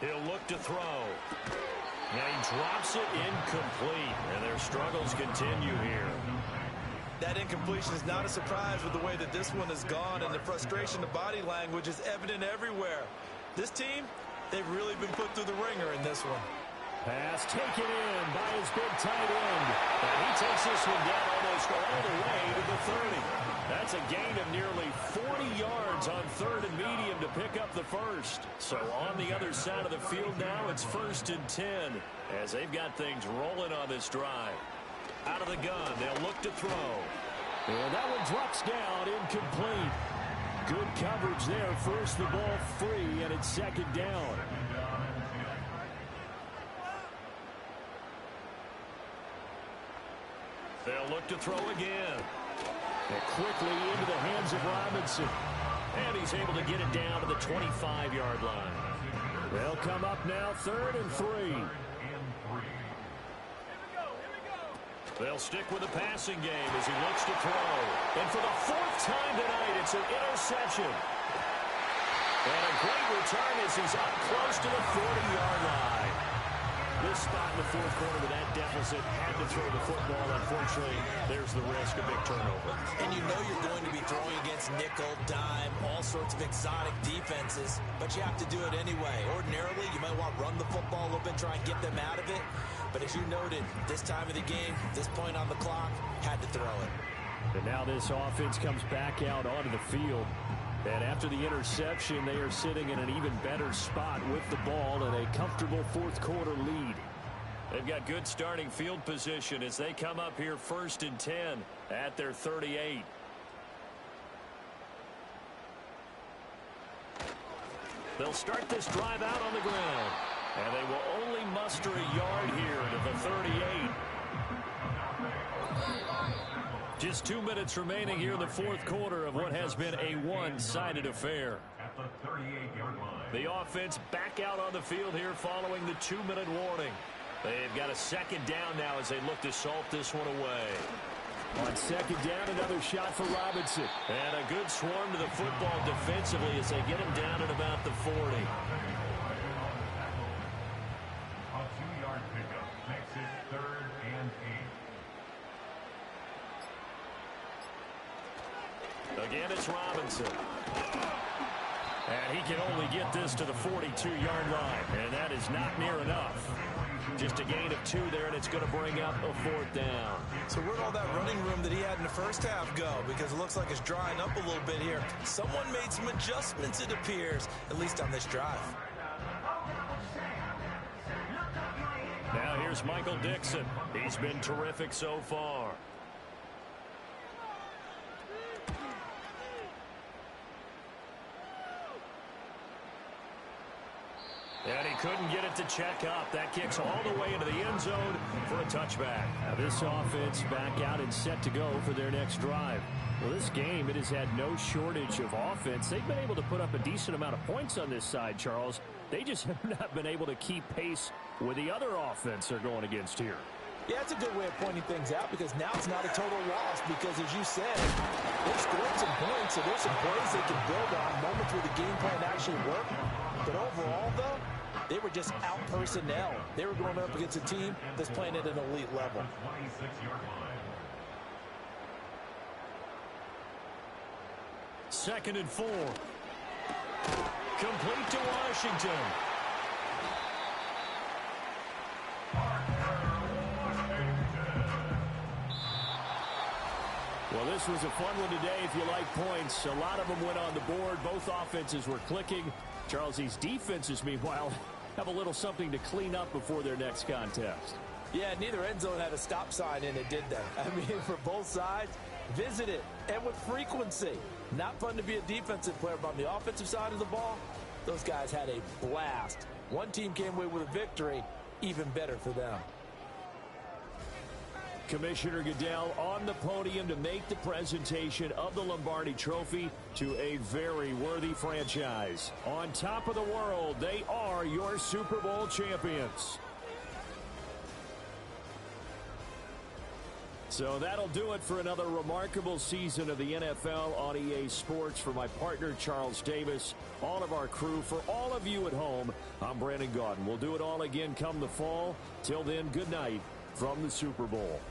He'll look to throw. And he drops it incomplete, and their struggles continue here. That incompletion is not a surprise with the way that this one has gone, and the frustration, the body language is evident everywhere. This team, they've really been put through the ringer in this one. Pass taken in by his big tight end. And he takes this one down almost all the way to the 30. That's a gain of nearly 40 yards on 3rd and medium to pick up the 1st. So on the other side of the field now, it's 1st and 10, as they've got things rolling on this drive. Out of the gun, they'll look to throw. And that one drops down, incomplete. Good coverage there. First the ball free, and it's 2nd down. They'll look to throw again. And quickly into the hands of Robinson. And he's able to get it down to the 25-yard line. They'll come up now 3rd and 3. They'll stick with the passing game as he looks to throw. And for the 4th time tonight, it's an interception. And a great return as he's up close to the 40-yard line. This spot in the 4th quarter with that deficit, had to throw the football. Unfortunately, there's the risk of big turnover. And you know you're going to be throwing against nickel, dime, all sorts of exotic defenses, but you have to do it anyway. Ordinarily, you might want to run the football a little bit, try and get them out of it. But as you noted, this time of the game, this point on the clock, had to throw it. And now this offense comes back out onto the field. And after the interception, they are sitting in an even better spot with the ball and a comfortable 4th quarter lead. They've got good starting field position as they come up here 1st and 10 at their 38. They'll start this drive out on the ground. And they will only muster a yard here to the 38. Just 2 minutes remaining here in the 4th quarter of what has been a one-sided affair. At the 38-yard line. The offense back out on the field here following the 2-minute warning. They've got a 2nd down now as they look to salt this one away. On 2nd down, another shot for Robinson. And a good swarm to the football defensively as they get him down at about the 40. A 2-yard pickup makes it 3rd and 8. Again, it's Robinson. And he can only get this to the 42-yard line, and that is not near enough. Just a gain of 2 there, and it's going to bring up a 4th down. So where'd all that running room that he had in the first half go? Because it looks like it's drying up a little bit here. Someone made some adjustments, it appears, at least on this drive. Now here's Michael Dixon. He's been terrific so far. And he couldn't get it to check up. That kicks all the way into the end zone for a touchback. Now this offense back out and set to go for their next drive. Well, this game, it has had no shortage of offense. They've been able to put up a decent amount of points on this side, Charles. They just have not been able to keep pace with the other offense they're going against here. Yeah, it's a good way of pointing things out because now it's not a total loss because, as you said, they've scored some points, so there's some plays they can build on, moments where the game plan actually worked. But overall, though, they were just out personnel. They were going up against a team that's playing at an elite level. 26-yard line. 2nd and 4. Complete to Washington. Well, this was a fun one today if you like points. A lot of them went on the board. Both offenses were clicking. Charles, these defenses, meanwhile, have a little something to clean up before their next contest. Yeah, neither end zone had a stop sign in it, did they? I mean, for both sides, visit it, and with frequency. Not fun to be a defensive player, but on the offensive side of the ball, those guys had a blast. One team came away with a victory, even better for them. Commissioner Goodell on the podium to make the presentation of the Lombardi Trophy to a very worthy franchise. On top of the world, they are your Super Bowl champions. So that'll do it for another remarkable season of the NFL on EA Sports. For my partner, Charles Davis, all of our crew, for all of you at home, I'm Brandon Gaudin. We'll do it all again come the fall. Till then, good night from the Super Bowl.